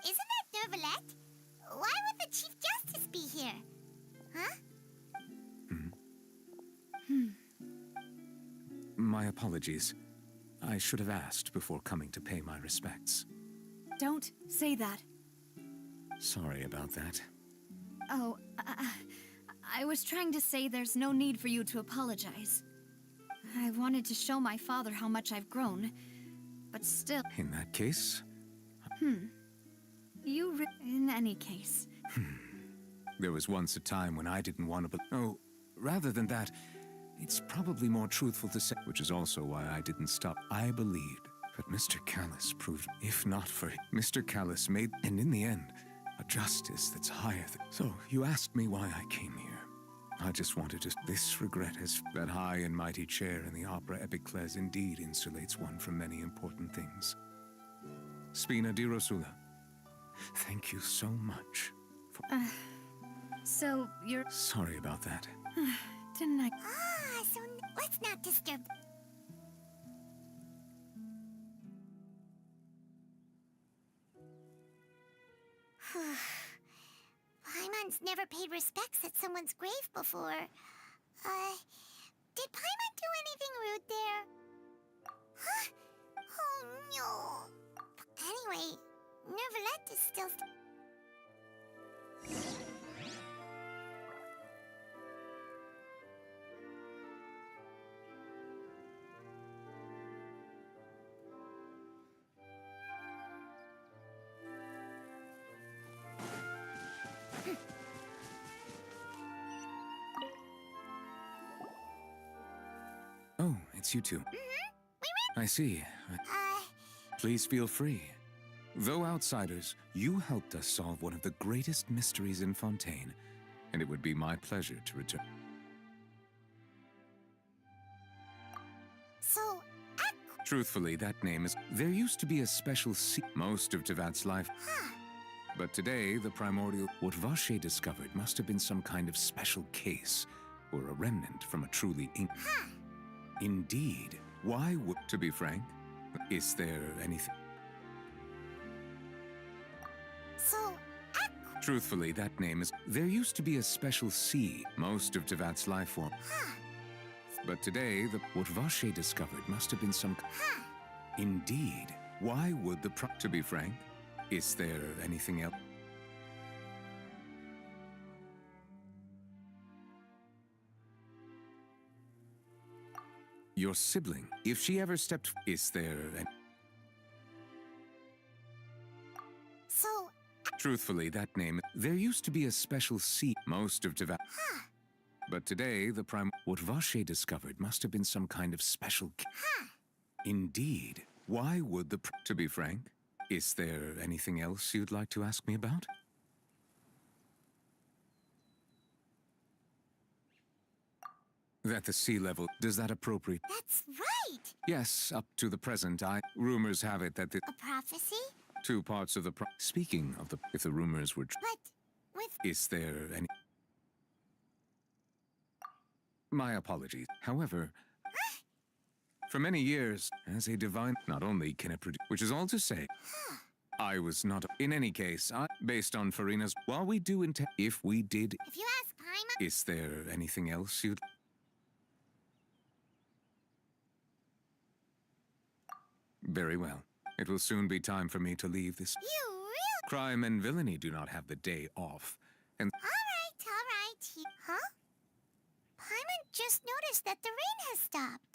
Isn't that Nervalette? Why would the Chief Justice be here? Huh? My apologies. I should have asked before coming to pay my respects. Don't say that. Sorry about that. Oh, I was trying to say there's no need for you to apologize. I wanted to show my father how much I've grown, but still... In that case... In any case... There was once a time when I didn't want to Oh, rather than that, it's probably more truthful to say, which is also why I didn't stop. I believed, but Mr. Callis proved, if not for him, Mr. Callis made, and in the end, a justice that's higher than... So, you asked me why I came here. I just wanted to... This regret is that high and mighty chair in the opera Epicles indeed insulates one from many important things. Spina di Rosula, thank you so much for... So, you're... Sorry about that. Didn't I... So let's not disturb... Paimon's never paid respects at someone's grave before. Did Paimon do anything rude there? Huh? Oh no. Anyway, Nervalette is still... Oh, it's you two. I see. Please feel free. Though outsiders, you helped us solve one of the greatest mysteries in Fontaine, and it would be my pleasure to return. So, Truthfully, that name is... There used to be a special most of Tevat's life. But today, the primordial... What Vache discovered must have been some kind of special case, or a remnant from a truly... Indeed. Why would... To be frank, is there anything... So, Truthfully, that name is... There used to be a special sea, most of Tevat's life form. But today, what Vache discovered must have been some... Indeed. Why would the... To be frank, is there anything else? Your sibling, if she ever stepped... Is there an... So... Truthfully, that name... There used to be a special sea, most of Tevat... But today, what Vache discovered must have been some kind of special... Indeed. Why would the... To be frank, is there anything else you'd like to ask me about? That the sea level... Does that appropriate... That's right! Yes, up to the present, Rumors have it that the... A prophecy? 2 parts of the... Speaking of the... If the rumors were... But, with... Is there any... My apologies. However... For many years, as a divine... Not only can it produce... Which is all to say... I was not... In any case, based on Farina's... While we do intend... If we did... If you ask Paimon... Is there anything else you'd... Very well. It will soon be time for me to leave this... You really... Crime and villainy do not have the day off, and... Alright. Huh? Paimon just noticed that the rain has stopped.